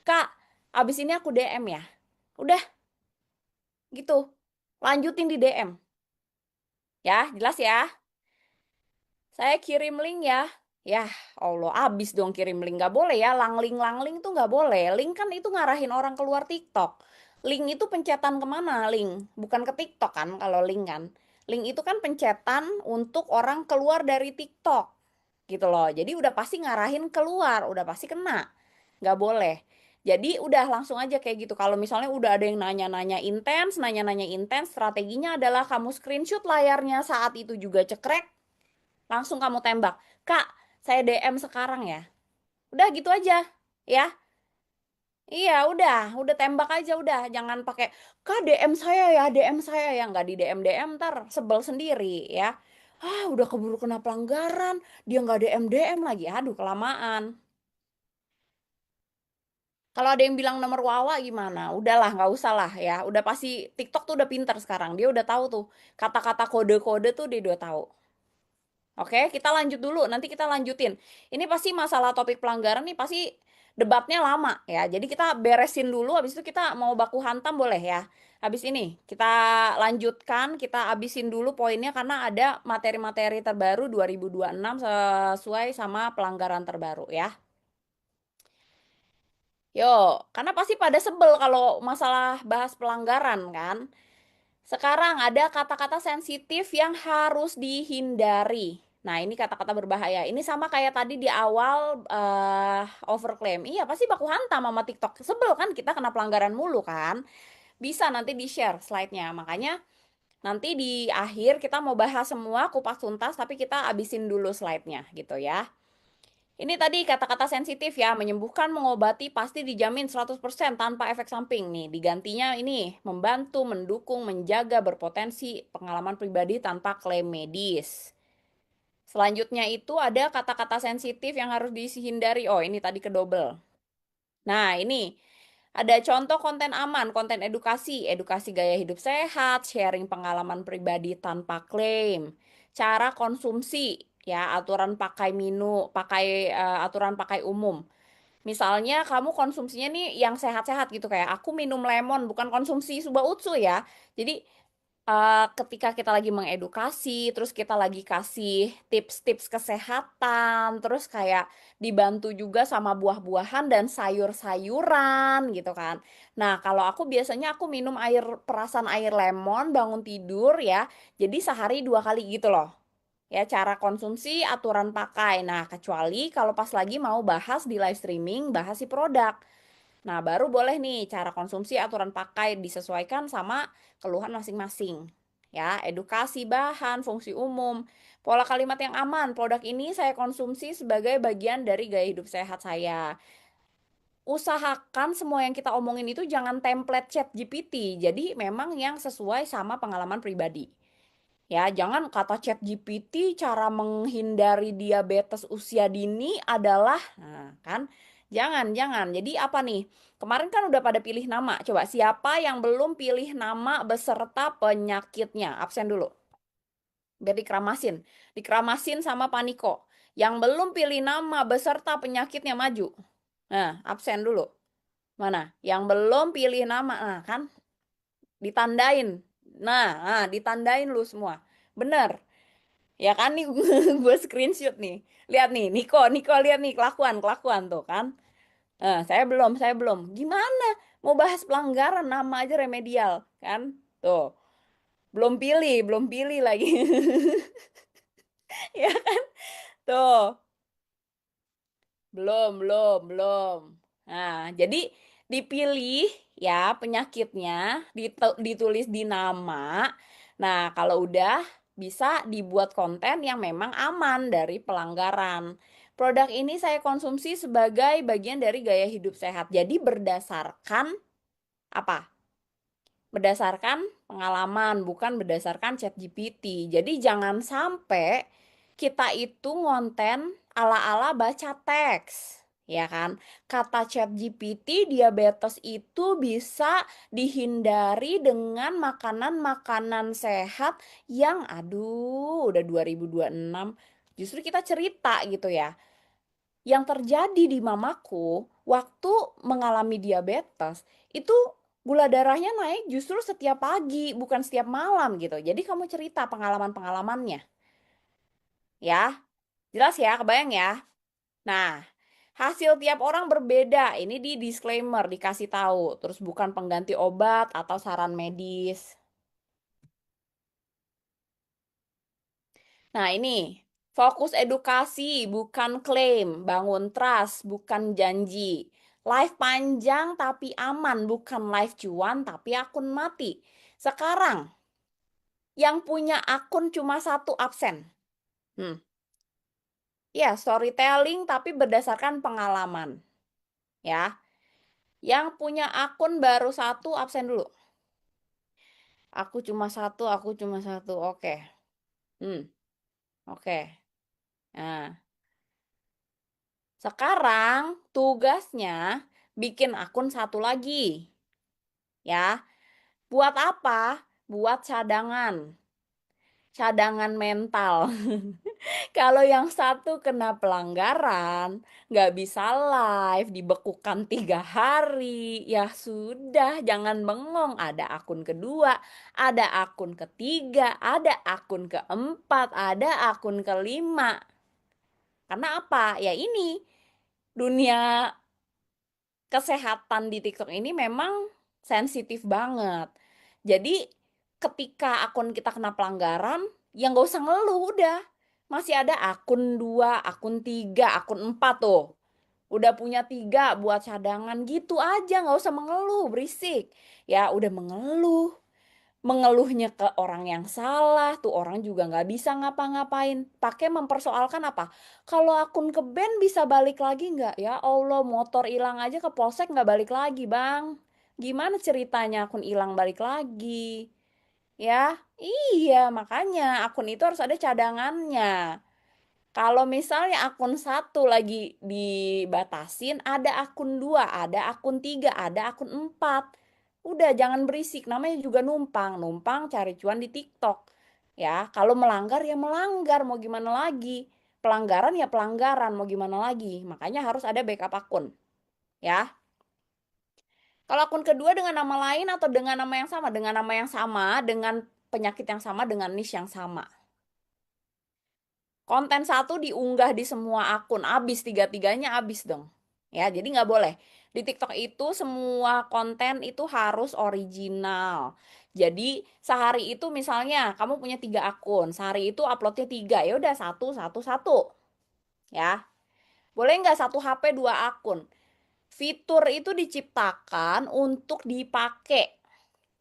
Kak, abis ini aku DM ya. Udah, gitu. Lanjutin di DM. Ya, jelas ya. Saya kirim link ya. Ya, Allah, abis dong kirim link. Nggak boleh ya, langling tuh nggak boleh. Link kan itu ngarahin orang keluar TikTok. Link itu pencetan kemana? Link, bukan ke TikTok kan kalau link kan. Link itu kan pencetan untuk orang keluar dari TikTok. Gitu loh. Jadi udah pasti ngarahin keluar, udah pasti kena. Nggak boleh. Jadi udah langsung aja kayak gitu. Kalau misalnya udah ada yang nanya-nanya intens, strateginya adalah kamu screenshot layarnya saat itu juga cekrek, langsung kamu tembak. Kak, saya DM sekarang ya. Udah gitu aja. Ya. Iya, udah tembak aja udah. Jangan pakai Kak DM saya ya, DM saya ya, nggak di DM DM ntar sebel sendiri ya. Ah, udah keburu kena pelanggaran, dia nggak DM DM lagi. Aduh, kelamaan. Kalau ada yang bilang nomor Wawa gimana? Udahlah, nggak usah lah ya. Udah pasti TikTok tuh udah pinter sekarang. Dia udah tahu tuh kata-kata kode-kode tuh dia udah tahu. Oke, kita lanjut dulu. Nanti kita lanjutin. Ini pasti masalah topik pelanggaran nih pasti debatnya lama ya. Jadi kita beresin dulu, habis itu kita mau baku hantam boleh ya. Habis ini kita lanjutkan, kita abisin dulu poinnya karena ada materi-materi terbaru 2026 sesuai sama pelanggaran terbaru ya. Yo, karena pasti pada sebel kalau masalah bahas pelanggaran kan. Sekarang ada kata-kata sensitif yang harus dihindari. Nah, ini kata-kata berbahaya. Ini sama kayak tadi di awal overclaim. Iya, pasti baku hantam sama TikTok. Sebel kan kita kena pelanggaran mulu kan. Bisa nanti di-share slide-nya. Makanya nanti di akhir kita mau bahas semua kupas tuntas, tapi kita abisin dulu slide-nya gitu ya. Ini tadi kata-kata sensitif ya, menyembuhkan, mengobati, pasti dijamin 100% tanpa efek samping nih. Digantinya ini, membantu, mendukung, menjaga, berpotensi, pengalaman pribadi tanpa klaim medis. Selanjutnya itu ada kata-kata sensitif yang harus dihindari. Oh, ini tadi kedobel. Nah, ini ada contoh konten aman, konten edukasi, edukasi gaya hidup sehat, sharing pengalaman pribadi tanpa klaim, cara konsumsi, ya, aturan pakai umum. Misalnya kamu konsumsinya nih yang sehat-sehat gitu kayak aku minum lemon bukan konsumsi Suba Utsu ya. Jadi ketika kita lagi mengedukasi, terus kita lagi kasih tips-tips kesehatan, terus kayak dibantu juga sama buah-buahan dan sayur-sayuran gitu kan. Nah, kalau aku biasanya aku minum perasan air lemon bangun tidur ya. Jadi sehari 2 kali gitu loh. Ya, cara konsumsi, aturan pakai. Nah, kecuali kalau pas lagi mau bahas di live streaming, bahas si produk. Nah, baru boleh nih cara konsumsi, aturan pakai disesuaikan sama keluhan masing-masing. Ya, edukasi bahan, fungsi umum, pola kalimat yang aman. Produk ini saya konsumsi sebagai bagian dari gaya hidup sehat saya. Usahakan semua yang kita omongin itu jangan template chat GPT. Jadi memang yang sesuai sama pengalaman pribadi. Ya, jangan kata chat GPT cara menghindari diabetes usia dini adalah, nah kan, jangan. Jadi apa nih? Kemarin kan udah pada pilih nama. Coba siapa yang belum pilih nama beserta penyakitnya? Absen dulu. Biar dikeramasin. Dikeramasin sama Paniko. Yang belum pilih nama beserta penyakitnya maju. Nah, absen dulu. Mana? Yang belum pilih nama. Nah, kan ditandain. Ditandain lu semua. Bener. Ya kan nih gue screenshot nih. Lihat nih, Niko lihat nih kelakuan tuh kan. Saya belum. Gimana? Mau bahas pelanggaran nama aja remedial kan? Tuh, belum pilih lagi. Ya kan? Tuh, belum. Nah, jadi Dipilih ya penyakitnya, ditulis di nama. Nah, kalau udah bisa dibuat konten yang memang aman dari pelanggaran. Produk ini saya konsumsi sebagai bagian dari gaya hidup sehat. Jadi berdasarkan apa? Berdasarkan pengalaman, bukan berdasarkan ChatGPT. Jadi jangan sampai kita itu ngonten ala-ala baca teks, ya kan? Kata ChatGPT, diabetes itu bisa dihindari dengan makanan-makanan sehat yang aduh, udah 2026. Justru kita cerita gitu ya. Yang terjadi di mamaku waktu mengalami diabetes itu gula darahnya naik justru setiap pagi, bukan setiap malam gitu. Jadi kamu cerita pengalaman-pengalamannya. Ya, jelas ya, kebayang ya? Nah, hasil tiap orang berbeda. Ini di disclaimer, dikasih tahu. Terus bukan pengganti obat atau saran medis. Nah, ini fokus edukasi, bukan klaim. Bangun trust, bukan janji. Live panjang tapi aman, bukan live cuan tapi akun mati. Sekarang, yang punya akun cuma satu absen. Ya, storytelling tapi berdasarkan pengalaman. Ya, yang punya akun baru satu absen dulu. Aku cuma satu, aku cuma satu. Oke. Oke. Nah, sekarang tugasnya bikin akun satu lagi. Ya, buat apa? Buat cadangan. Cadangan mental. Kalau yang satu kena pelanggaran, nggak bisa live, dibekukan 3 hari, ya sudah, jangan bengong. Ada akun kedua, ada akun ketiga, ada akun keempat, ada akun kelima. Karena apa? Ya ini, dunia kesehatan di TikTok ini memang sensitif banget. Jadi ketika akun kita kena pelanggaran, ya nggak usah ngeluh udah. Masih ada akun 2, akun 3, akun 4 tuh. Udah punya 3 buat cadangan gitu aja, nggak usah mengeluh, berisik. Ya udah mengeluh, mengeluhnya ke orang yang salah, tuh orang juga nggak bisa ngapa-ngapain. Pakai mempersoalkan apa? Kalau akun ke band bisa balik lagi nggak? Ya Allah, motor hilang aja ke polsek nggak balik lagi, Bang. Gimana ceritanya akun hilang balik lagi? Ya, iya makanya akun itu harus ada cadangannya. Kalau misalnya akun satu lagi dibatasin, ada akun 2, ada akun 3, ada akun 4. Udah jangan berisik, namanya juga numpang. Numpang cari cuan di TikTok. Ya, kalau melanggar ya melanggar, mau gimana lagi? Pelanggaran ya pelanggaran, mau gimana lagi? Makanya harus ada backup akun. Ya. Kalau akun kedua dengan nama lain atau dengan nama yang sama, dengan nama yang sama, dengan penyakit yang sama, dengan niche yang sama. Konten satu diunggah di semua akun, abis tiga-tiganya abis dong. Ya, jadi nggak boleh. Di TikTok itu semua konten itu harus original. Jadi sehari itu misalnya kamu punya 3 akun, sehari itu uploadnya 3, ya udah satu, satu, satu. Ya, boleh nggak satu HP 2 akun? Fitur itu diciptakan untuk dipakai.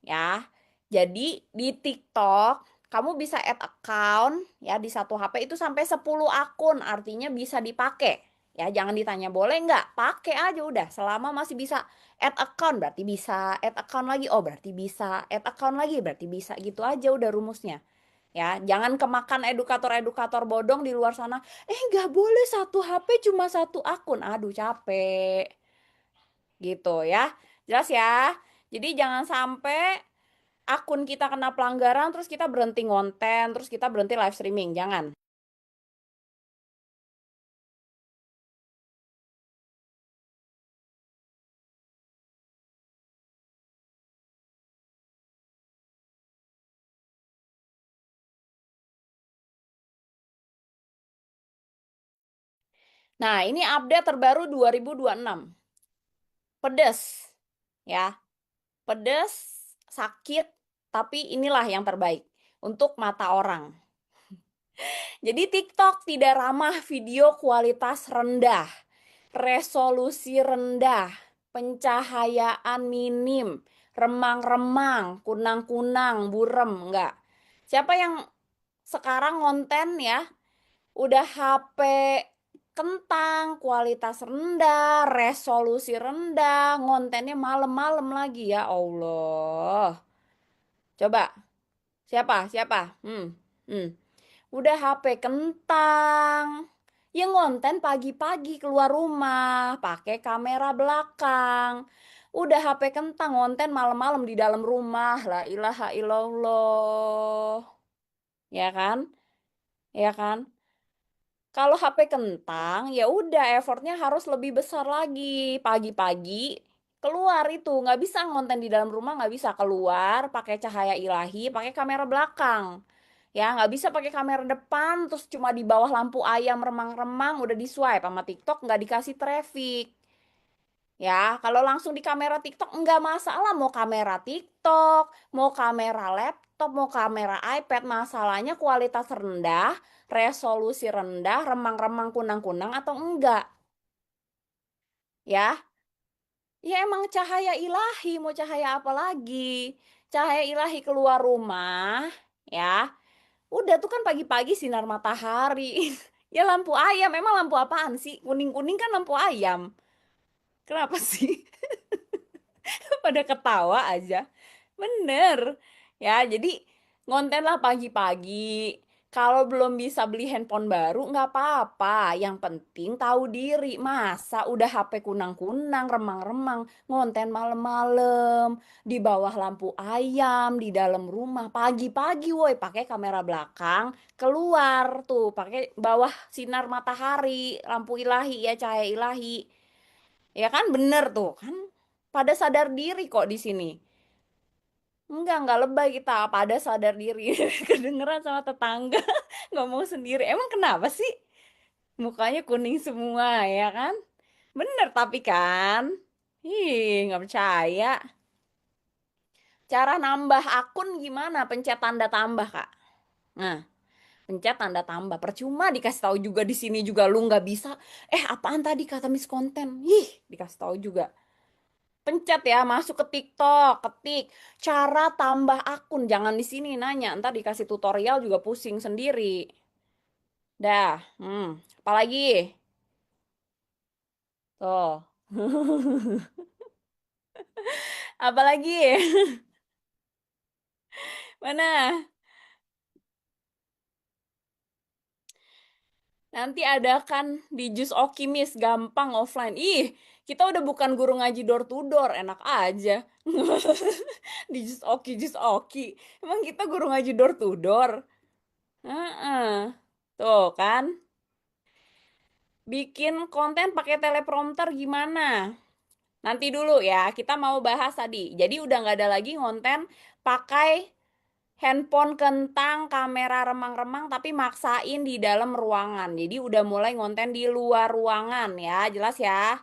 Ya. Jadi di TikTok kamu bisa add account ya di satu HP itu sampai 10 akun, artinya bisa dipakai. Ya, jangan ditanya boleh nggak? Pakai aja udah, selama masih bisa add account berarti bisa, add account lagi oh berarti bisa, add account lagi berarti bisa, gitu aja udah rumusnya. Ya, jangan kemakan edukator-edukator bodong di luar sana. Nggak boleh satu HP cuma satu akun. Aduh, capek. Gitu ya. Jelas ya. Jadi jangan sampai akun kita kena pelanggaran terus kita berhenti ngonten, terus kita berhenti live streaming. Jangan. Nah, ini update terbaru 2026. Pedes. Ya. Pedes, sakit, tapi inilah yang terbaik untuk mata orang. Jadi TikTok tidak ramah video kualitas rendah, resolusi rendah. pencahayaan minim, remang-remang, kunang-kunang, burem, enggak. Siapa yang sekarang konten ya, udah HP kentang, kualitas rendah, resolusi rendah, kontennya malam-malam lagi ya Allah. Coba, siapa? Siapa? Hmm. Udah HP kentang. Yang konten pagi-pagi keluar rumah, pakai kamera belakang. Udah HP kentang, konten malam-malam di dalam rumah. La ilaha illallah. Ya kan? Ya kan? Kalau HP kentang, ya udah effortnya harus lebih besar lagi. Pagi-pagi keluar itu nggak bisa ngonten di dalam rumah, nggak bisa keluar pakai cahaya ilahi, pakai kamera belakang. Ya nggak bisa pakai kamera depan, terus cuma di bawah lampu ayam remang-remang udah di swipe sama TikTok nggak dikasih traffic. Ya, kalau langsung di kamera TikTok nggak masalah mau kamera TikTok, mau kamera laptop, mau kamera iPad, masalahnya kualitas rendah, resolusi rendah, remang-remang kunang-kunang atau enggak. Ya, ya emang cahaya ilahi, mau cahaya apa lagi? Cahaya ilahi keluar rumah, ya. Udah tuh kan pagi-pagi sinar matahari. Ya lampu ayam, emang lampu apaan sih? Kuning-kuning kan lampu ayam. Kenapa sih? Pada ketawa aja. Bener. Ya, jadi ngonten lah pagi-pagi. Kalau belum bisa beli handphone baru nggak apa-apa. Yang penting tahu diri. Masa udah HP kunang-kunang, remang-remang, ngonten malam-malam, di bawah lampu ayam, di dalam rumah, pagi-pagi woi, pakai kamera belakang, keluar tuh, pakai bawah sinar matahari, lampu ilahi ya, cahaya ilahi. Ya kan bener tuh kan pada sadar diri kok di sini. Enggak lebay kita, pada sadar diri. Kedengeran sama tetangga ngomong sendiri. Emang kenapa sih? Mukanya kuning semua ya kan? Bener tapi kan? Ih, nggak percaya. Cara nambah akun gimana? Pencet tanda tambah, Kak. Nah, pencet tanda tambah. Percuma dikasih tahu juga di sini juga lu nggak bisa. Apaan tadi kata miskonten? Ih, dikasih tahu juga. Pencet ya, masuk ke TikTok, ketik cara tambah akun. Jangan di sini nanya, ntar dikasih tutorial juga pusing sendiri. Dah, apalagi? Tuh. Apalagi? Mana? Nanti ada kan di Jus Okimis, gampang offline. Ih, kita udah bukan guru ngaji door to door, enak aja. Di Jus Oki. Emang kita guru ngaji door to door? Heeh. Tuh kan. Bikin konten pakai teleprompter gimana? Nanti dulu ya, kita mau bahas tadi. Jadi udah nggak ada lagi konten pakai handphone kentang, kamera remang-remang, tapi maksain di dalam ruangan. Jadi udah mulai konten di luar ruangan ya, jelas ya.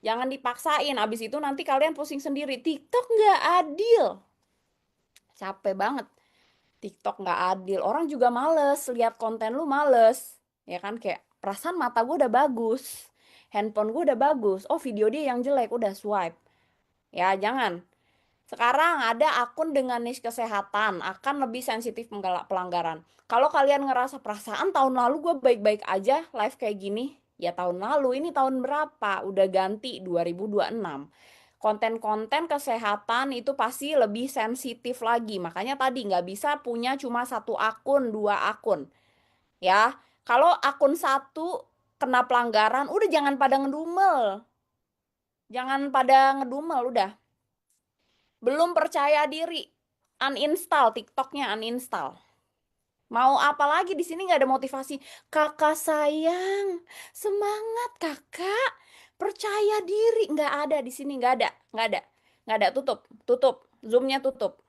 Jangan dipaksain, abis itu nanti kalian pusing sendiri. TikTok nggak adil. Capek banget. TikTok nggak adil. Orang juga males lihat konten lu males. Ya kan kayak perasaan mata gue udah bagus. Handphone gue udah bagus. Oh video dia yang jelek udah swipe. Ya jangan. Sekarang ada akun dengan niche kesehatan akan lebih sensitif pelanggaran. Kalau kalian ngerasa perasaan tahun lalu gue baik-baik aja live kayak gini. Ya tahun lalu ini tahun berapa? Udah ganti 2026. Konten-konten kesehatan itu pasti lebih sensitif lagi. Makanya tadi nggak bisa punya cuma satu akun, dua akun. Ya, kalau akun satu kena pelanggaran, udah jangan pada ngedumel. Jangan pada ngedumel, udah. Belum percaya diri, uninstall TikToknya, uninstall. Mau apa lagi di sini nggak ada motivasi. Kakak sayang, semangat kakak, percaya diri nggak ada di sini nggak ada tutup tutup zoomnya tutup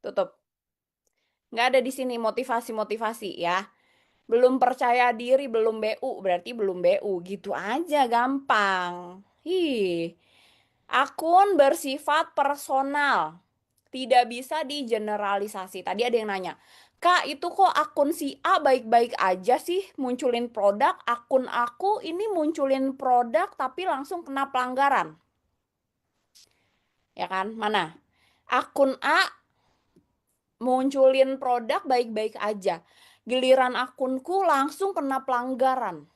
tutup nggak ada di sini motivasi ya. Belum percaya diri belum BU berarti belum BU gitu aja gampang. Akun bersifat personal. Tidak bisa digeneralisasi. Tadi ada yang nanya, Kak itu kok akun si A baik-baik aja sih munculin produk, akun aku ini munculin produk tapi langsung kena pelanggaran. Ya kan? Mana? Akun A munculin produk baik-baik aja. Giliran akunku langsung kena pelanggaran.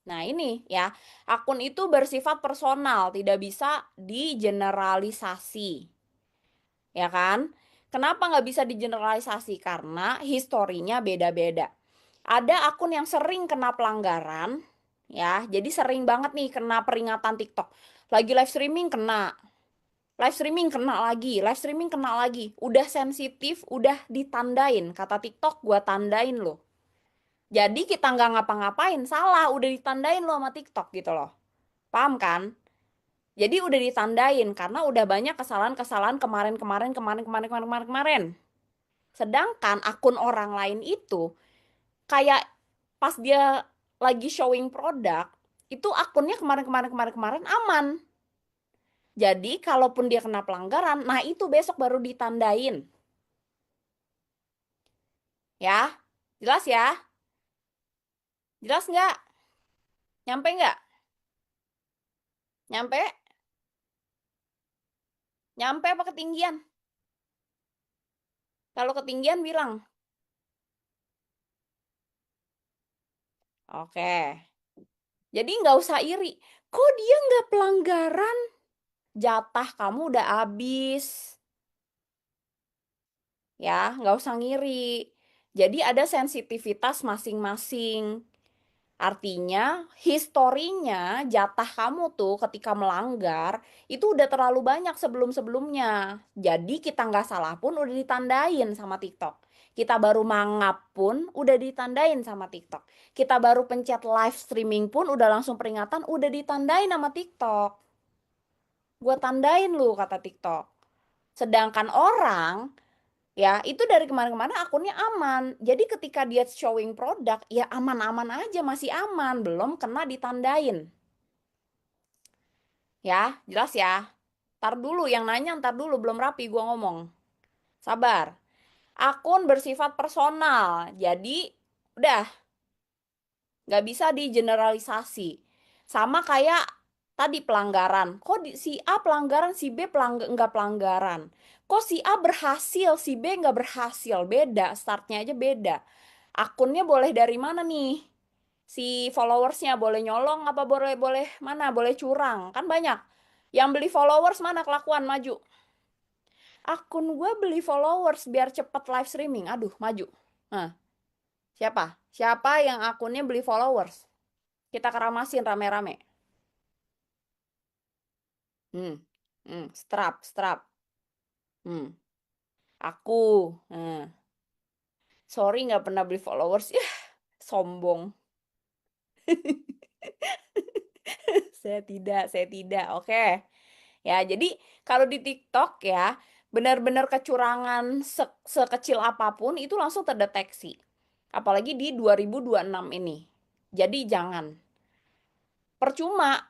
Nah ini ya, akun itu bersifat personal, tidak bisa digeneralisasi. Ya kan? Kenapa nggak bisa digeneralisasi? Karena historinya beda-beda. Ada akun yang sering kena pelanggaran, ya, jadi sering banget nih kena peringatan TikTok. Lagi live streaming kena, live streaming kena lagi, live streaming kena lagi. Udah sensitif, udah ditandain. Kata TikTok, gua tandain loh. Jadi kita nggak ngapa-ngapain, salah, udah ditandain loh sama TikTok gitu loh. Paham kan? Jadi udah ditandain karena udah banyak kesalahan-kesalahan kemarin. Sedangkan akun orang lain itu kayak pas dia lagi showing produk, itu akunnya kemarin aman. Jadi kalaupun dia kena pelanggaran, nah itu besok baru ditandain. Ya, jelas ya? Jelas nggak? Nyampe nggak? Nyampe? Nyampe apa ketinggian? Kalau ketinggian bilang. Oke. Jadi nggak usah iri. Kok dia nggak pelanggaran? Jatah kamu udah habis. Ya, nggak usah ngiri. Jadi ada sensitivitas masing-masing. Artinya, historinya jatah kamu tuh ketika melanggar itu udah terlalu banyak sebelum-sebelumnya. Jadi kita nggak salah pun udah ditandain sama TikTok. Kita baru mangap pun udah ditandain sama TikTok. Kita baru pencet live streaming pun udah langsung peringatan udah ditandain sama TikTok. Gua tandain lu kata TikTok. Sedangkan orang ya itu dari kemarin-kemarin akunnya aman. Jadi ketika dia showing produk ya aman-aman aja, masih aman, belum kena ditandain. Ya jelas ya. Ntar dulu yang nanya, ntar dulu, belum rapi gua ngomong, sabar. Akun bersifat personal, jadi udah nggak bisa digeneralisasi. Sama kayak tadi pelanggaran, kok si A pelanggaran, si B nggak pelanggaran. Kok si A berhasil, si B nggak berhasil, beda, startnya aja beda. Akunnya boleh dari mana nih? Si followersnya boleh nyolong apa boleh boleh mana? Boleh curang, kan banyak. Yang beli followers mana kelakuan maju? Akun gue beli followers biar cepet live streaming. Aduh, maju. Nah, siapa? Siapa yang akunnya beli followers? Kita keramasin rame-rame. Hmm, strap, strap. Hmm, aku. Nah, sorry nggak pernah beli followers. Ya, sombong. Saya tidak, saya tidak. Oke. Ya, jadi kalau di TikTok ya, benar-benar kecurangan sekecil apapun itu langsung terdeteksi. Apalagi di 2026 ini. Jadi jangan. Percuma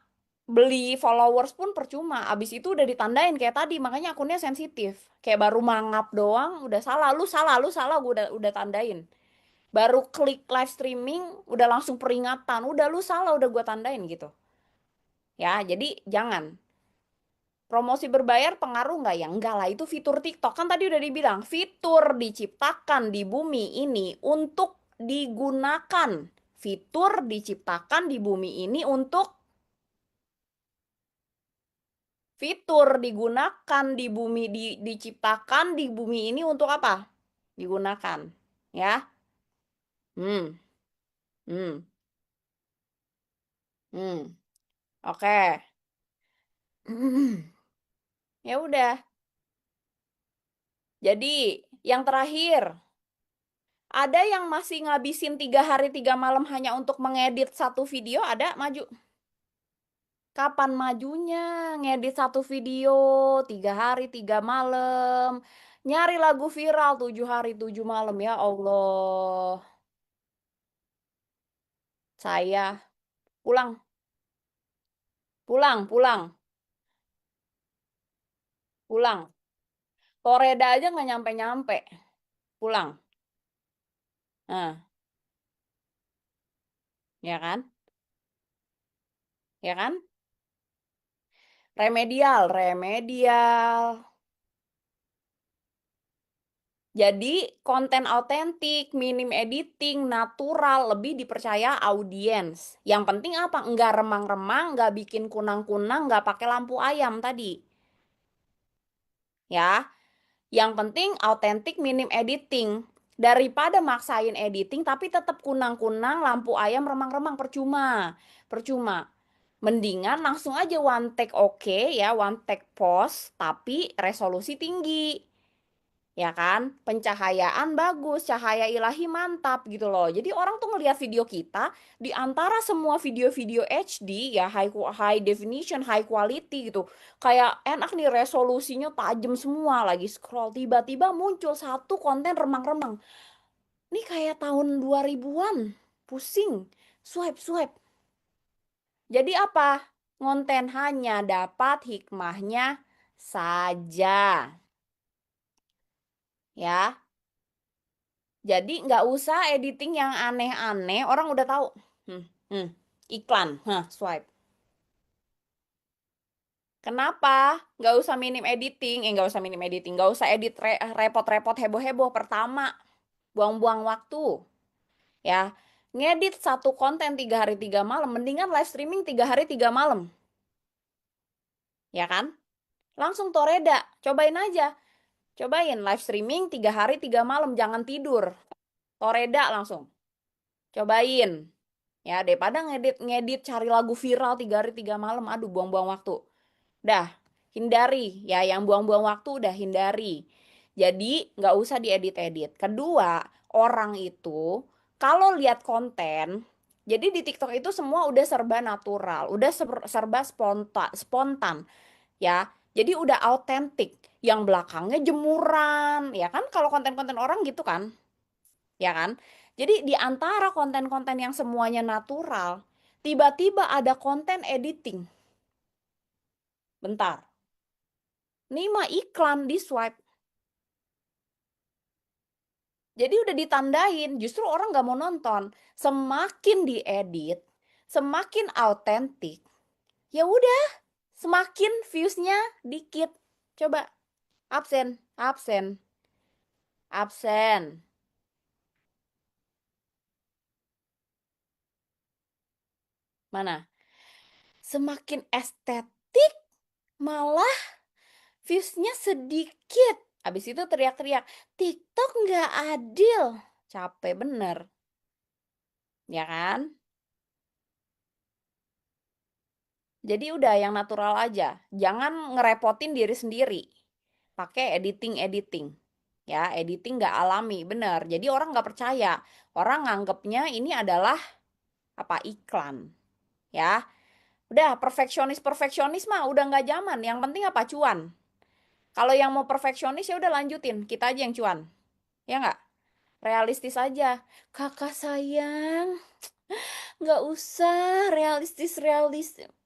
beli followers pun percuma. Abis itu udah ditandain kayak tadi, makanya akunnya sensitif. Kayak baru mangap doang, udah salah, lu salah, gue udah tandain. Baru klik live streaming, udah langsung peringatan, udah lu salah, udah gue tandain gitu. Ya, jadi jangan. Promosi berbayar pengaruh nggak ya? Enggak lah, itu fitur TikTok. Kan tadi udah dibilang, fitur diciptakan di bumi ini untuk digunakan. Fitur diciptakan di bumi ini untuk fitur digunakan di bumi diciptakan di bumi ini untuk apa? Digunakan. Ya. Hmm. Hmm. Hmm. Oke. Ya udah. Jadi, yang terakhir, ada yang masih ngabisin 3 hari 3 malam hanya untuk mengedit satu video, ada maju. Kapan majunya? Ngedit satu video 3 hari 3 malam. Nyari lagu viral 7 hari 7 malam. Ya Allah. Saya pulang, pulang, pulang, pulang. Toreda aja nggak nyampe-nyampe. Pulang. Nah, ya kan? Ya kan? remedial. Jadi konten autentik, minim editing, natural, lebih dipercaya audiens. Yang penting apa? Nggak remang-remang, nggak bikin kunang-kunang, nggak pakai lampu ayam tadi. Ya, yang penting autentik, minim editing. Daripada maksain editing tapi tetap kunang-kunang, lampu ayam, remang-remang, percuma. Percuma. Mendingan langsung aja one take oke ya, one take post, tapi resolusi tinggi. Ya kan, pencahayaan bagus, cahaya ilahi mantap gitu loh. Jadi orang tuh ngelihat video kita di antara semua video-video HD ya, high definition, high quality gitu, kayak enak nih, resolusinya tajam semua. Lagi scroll tiba-tiba muncul satu konten remang-remang, ini kayak tahun 2000-an, pusing, swipe. Jadi apa, konten hanya dapat hikmahnya saja ya. Jadi nggak usah editing yang aneh-aneh, orang udah tahu. Hmm, hmm, iklan, swipe. Kenapa? Nggak usah minim editing, nggak usah minim editing, nggak usah edit repot-repot, heboh-heboh. Pertama, buang-buang waktu, ya. Ngedit satu konten 3 hari 3 malam, mendingan live streaming 3 hari 3 malam, ya kan? Langsung Toreda, cobain aja, cobain live streaming 3 hari 3 malam, jangan tidur, Toreda langsung, cobain. Ya, daripada ngedit cari lagu viral 3 hari 3 malam, aduh buang-buang waktu. Dah, hindari. Ya, yang buang-buang waktu udah hindari. Jadi, nggak usah diedit-edit. Kedua, orang itu kalau lihat konten, jadi di TikTok itu semua udah serba natural, udah serba spontan, ya. Jadi udah autentik. Yang belakangnya jemuran, ya kan? Kalau konten-konten orang gitu kan, ya kan? Jadi di antara konten-konten yang semuanya natural, tiba-tiba ada konten editing. Bentar. Ini mah iklan di swipe. Jadi udah ditandain, justru orang nggak mau nonton. Semakin diedit, semakin autentik. Ya udah, semakin viewsnya dikit. Coba absen. Mana? Semakin estetik, malah viewsnya sedikit. Habis itu teriak-teriak, TikTok nggak adil. Capek bener, ya kan? Jadi udah yang natural aja. Jangan ngerepotin diri sendiri. Pakai editing. Ya, editing nggak alami, bener. Jadi orang nggak percaya. Orang nganggepnya ini adalah apa, iklan. Ya, udah perfeksionis mah udah nggak zaman. Yang penting apa, cuan. Kalau yang mau perfeksionis ya udah lanjutin. Kita aja yang cuan. Ya nggak? Realistis aja. Kakak sayang, nggak usah realistis,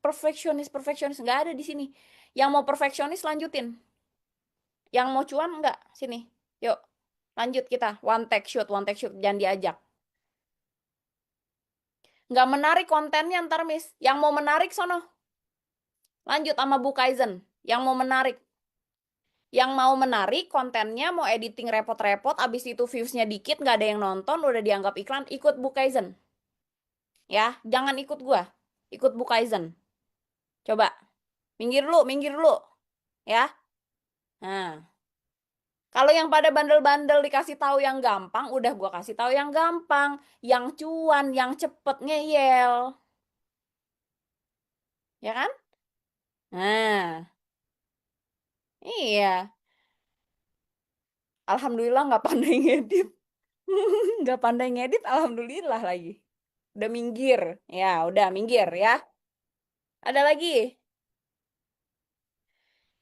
perfeksionis nggak ada di sini. Yang mau perfeksionis lanjutin, yang mau cuan nggak, sini, yuk lanjut kita one take shoot, jangan diajak. Nggak menarik kontennya ntar miss. Yang mau menarik sono, lanjut sama Bu Kaizen. Yang mau menarik, kontennya mau editing repot-repot, abis itu viewsnya dikit, nggak ada yang nonton, udah dianggap iklan, ikut Bu Kaizen. Ya, jangan ikut gua, ikut Bu Kaizen. Coba minggir dulu, ya. Nah, kalau yang pada bandel-bandel dikasih tahu yang gampang, udah gua kasih tahu yang gampang, yang cuan, yang cepet, ngeyel, ya kan? Nah, iya. Alhamdulillah nggak pandai ngedit, nggak pandai ngedit, alhamdulillah lagi. Udah minggir, ya, udah minggir ya. Ada lagi,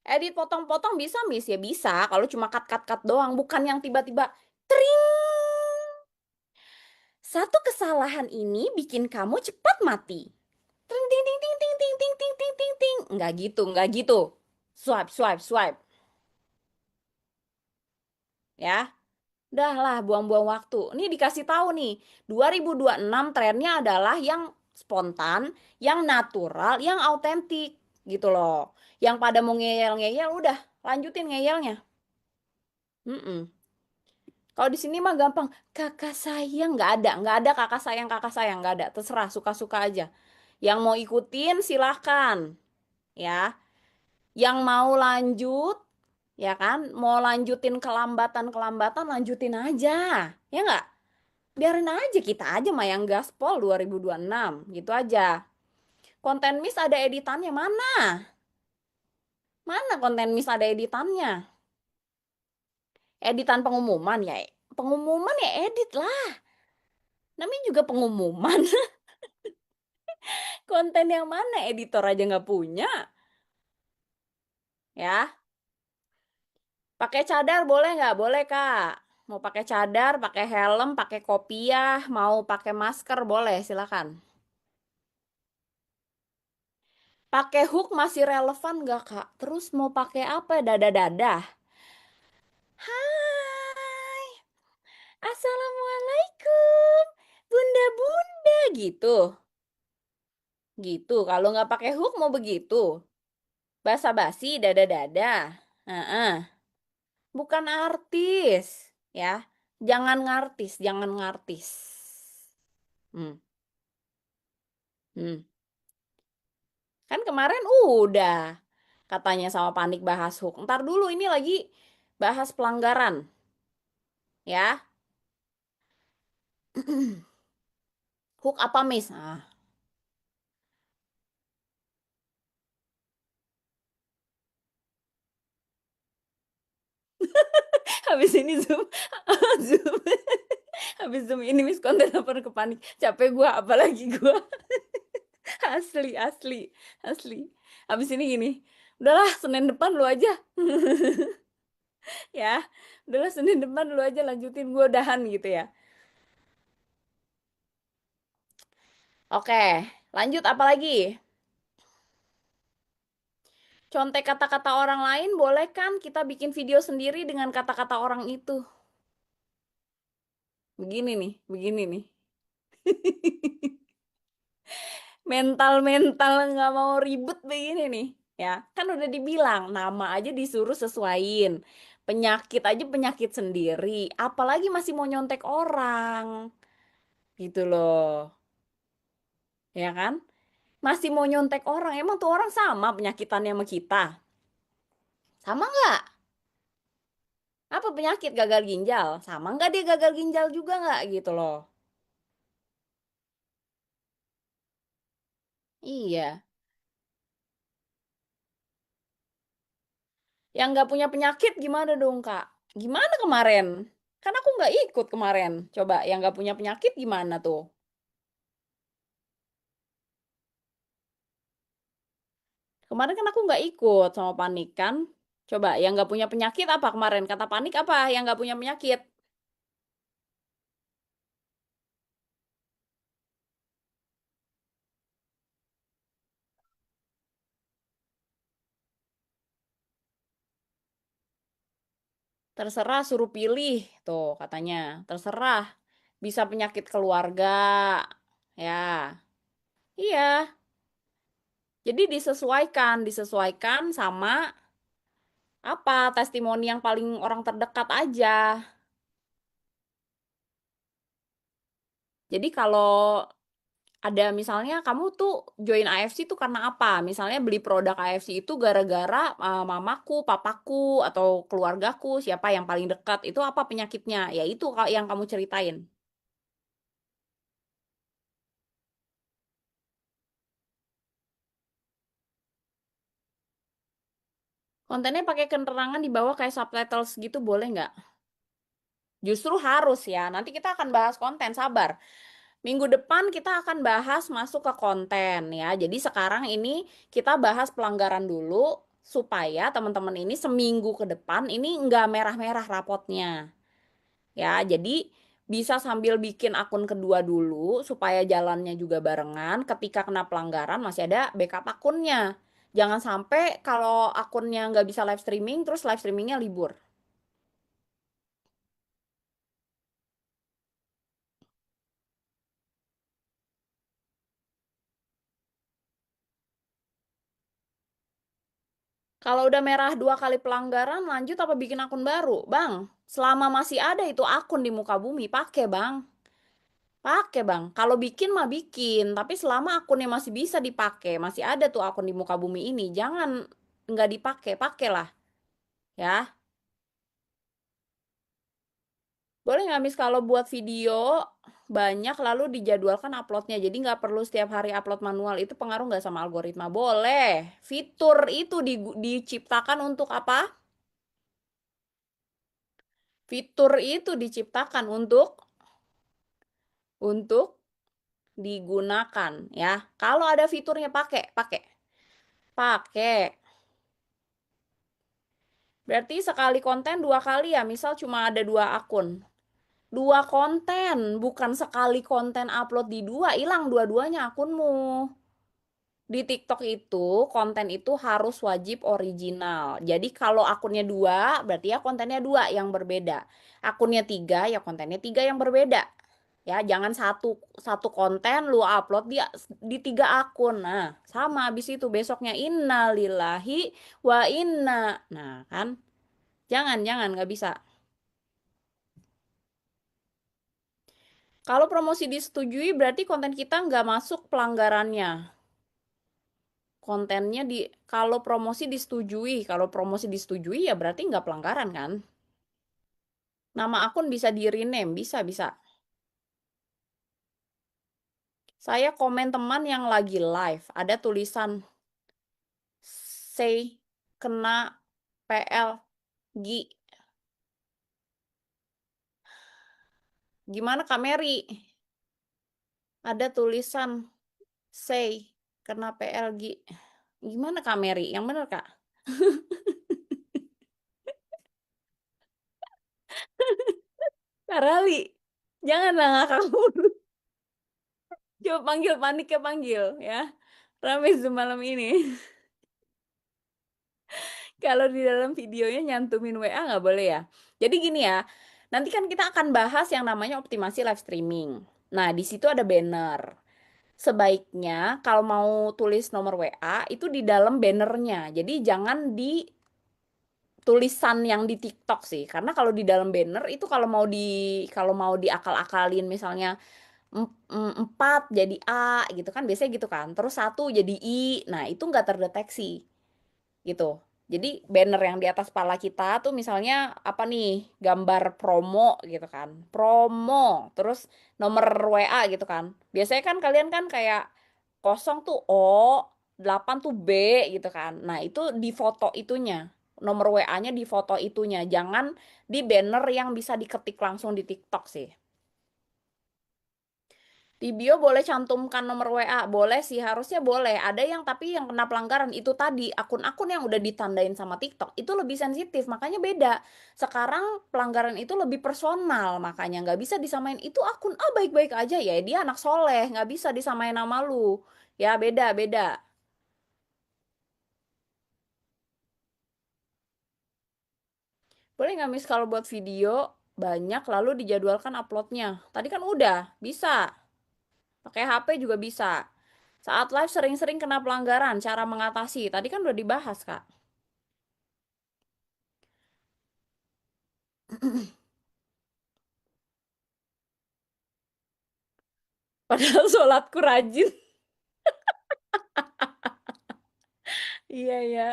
edit potong-potong bisa miss, ya bisa. Kalau cuma cut doang, bukan yang tiba-tiba tring. Satu kesalahan ini bikin kamu cepat mati. Ting ting ting ting ting ting ting ting ting ting ting. Nggak gitu. Swipe. Ya. Udah lah, buang-buang waktu. Ini dikasih tahu nih, 2026 trennya adalah yang spontan, yang natural, yang autentik gitu loh. Yang pada mau ngeyel-ngeyel udah lanjutin ngeyelnya. Mm-mm. Kalau di sini mah gampang, kakak sayang kakak sayang nggak ada, terserah suka-suka aja. Yang mau ikutin silahkan, ya. Yang mau lanjut, ya kan, mau lanjutin kelambatan-kelambatan lanjutin aja, ya nggak? Biarin aja kita aja mah yang gaspol 2026, gitu aja. Konten Miss ada editannya mana? Mana konten Miss ada editannya? Editan pengumuman ya, pengumuman ya edit lah. Namanya juga pengumuman. Konten yang mana editor aja nggak punya, ya? Pakai cadar boleh nggak? Boleh, Kak. Mau pakai cadar, pakai helm, pakai kopiah, mau pakai masker boleh, silakan. Pakai hook masih relevan nggak, Kak? Terus mau pakai apa? Dada-dada. Hai, assalamualaikum, bunda-bunda gitu. Gitu. Kalau nggak pakai hook mau begitu. Basa-basi, dada-dada. Heeh. Bukan artis, ya. Jangan ngartis, jangan ngartis. Hmm. Hmm. Kan kemarin udah katanya sama Panik bahas hook. Ntar dulu ini lagi bahas pelanggaran, ya. Hook apa, Miss? Ah, habis ini Zoom, Zoom, habis Zoom ini Miss konten lapor ke Panik. Capek gua, apalagi gua. Asli, asli, asli. Habis ini gini, udahlah Senin depan lu aja. Ya, udahlah Senin depan lu aja lanjutin gua udahan gitu ya. Oke, lanjut apa lagi? Contek kata-kata orang lain boleh kan kita bikin video sendiri dengan kata-kata orang itu. Begini nih. Mental-mental nggak mau ribet begini nih. Ya, kan udah dibilang nama aja disuruh sesuaiin. Penyakit aja penyakit sendiri. Apalagi masih mau nyontek orang. Gitu loh. Ya kan? Masih mau nyontek orang. Emang tuh orang sama penyakitannya sama kita? Sama nggak? Apa penyakit gagal ginjal? Sama nggak dia gagal ginjal juga nggak gitu loh. Iya. Yang nggak punya penyakit gimana dong, Kak? Gimana kemarin? Kan aku nggak ikut kemarin. Coba yang nggak punya penyakit gimana tuh? Kemarin kan aku nggak ikut sama Panik kan? Coba yang nggak punya penyakit apa kemarin? Kata Panik apa yang nggak punya penyakit? Terserah suruh pilih tuh katanya. Terserah. Bisa penyakit keluarga. Ya. Iya. Jadi disesuaikan sama apa testimoni yang paling orang terdekat aja. Jadi kalau ada misalnya kamu tuh join AFC tuh karena apa? Misalnya beli produk AFC itu gara-gara mamaku, papaku, atau keluargaku, siapa yang paling dekat, itu apa penyakitnya? Ya itu yang kamu ceritain. Kontennya pakai keterangan di bawah kayak subtitles gitu boleh nggak? Justru harus ya. Nanti kita akan bahas konten, sabar. Minggu depan kita akan bahas masuk ke konten ya. Jadi sekarang ini kita bahas pelanggaran dulu supaya teman-teman ini seminggu ke depan ini nggak merah-merah rapotnya. Ya, jadi bisa sambil bikin akun kedua dulu supaya jalannya juga barengan. Ketika kena pelanggaran masih ada backup akunnya. Jangan sampai kalau akunnya nggak bisa live streaming, terus live streamingnya libur. Kalau udah merah 2 kali pelanggaran, lanjut apa bikin akun baru? Bang, selama masih ada itu akun di muka bumi, pakai bang. Pakai bang. Kalau bikin mah bikin, tapi selama akunnya masih bisa dipakai, masih ada tuh akun di muka bumi ini, jangan nggak dipakai, pakailah ya. Boleh nggak Miss kalau buat video banyak lalu dijadwalkan uploadnya, jadi nggak perlu setiap hari upload manual, itu pengaruh nggak sama algoritma? Boleh. Fitur itu diciptakan untuk apa? Fitur itu diciptakan untuk digunakan ya. Kalau ada fiturnya pakai, pakai. Pakai. Berarti sekali konten 2 kali ya, misal cuma ada 2 akun. 2 konten, bukan sekali konten upload di dua, hilang dua-duanya akunmu. Di TikTok itu, konten itu harus wajib original. Jadi kalau akunnya 2, berarti ya kontennya 2 yang berbeda. Akunnya 3, ya kontennya 3 yang berbeda. Ya, jangan satu satu konten lu upload di 3 akun. Nah, sama habis itu besoknya innalillahi wa inna. Nah, kan? Jangan nggak bisa. Kalau promosi disetujui berarti konten kita nggak masuk pelanggarannya. Kontennya kalau promosi disetujui ya berarti nggak pelanggaran kan? Nama akun bisa di rename, bisa. Saya komen teman yang lagi live, ada tulisan say kena PL Gimana Kak Mary? Ada tulisan say kena PLG. Gimana Kak Mary? Yang benar Kak? Kak Rali, janganlah ngakak mulu. Coba panggil, paniknya panggil ya. Rame Zoom malam ini. Kalau di dalam videonya nyantumin WA nggak boleh ya. Jadi gini ya, nanti kan kita akan bahas yang namanya optimasi live streaming. Nah, di situ ada banner. Sebaiknya kalau mau tulis nomor WA itu di dalam bannernya. Jadi jangan di tulisan yang di TikTok sih. Karena kalau di dalam banner itu kalau mau diakal-akalin misalnya 4 jadi A gitu kan biasanya gitu kan. Terus 1 jadi I. Nah, itu nggak terdeteksi gitu. Jadi banner yang di atas kepala kita tuh misalnya apa nih, gambar promo gitu kan. Promo, terus nomor WA gitu kan. Biasanya kan kalian kan kayak 0 tuh O, 8 tuh B gitu kan. Nah, itu di foto itunya. Nomor WA-nya di foto itunya. Jangan di banner yang bisa diketik langsung di TikTok sih. Di bio boleh cantumkan nomor WA, boleh sih, harusnya boleh. Ada yang tapi yang kena pelanggaran itu tadi, akun-akun yang udah ditandain sama TikTok itu lebih sensitif, makanya beda. Sekarang pelanggaran itu lebih personal, makanya nggak bisa disamain itu akun baik-baik aja ya, dia anak soleh, nggak bisa disamain nama lu. Ya beda-beda. Boleh nggak Miss kalau buat video banyak lalu dijadwalkan uploadnya? Tadi kan udah, bisa. Pakai HP juga bisa. Saat live sering-sering kena pelanggaran, cara mengatasi. Tadi kan udah dibahas, Kak. Padahal sholatku rajin. Iya, ya.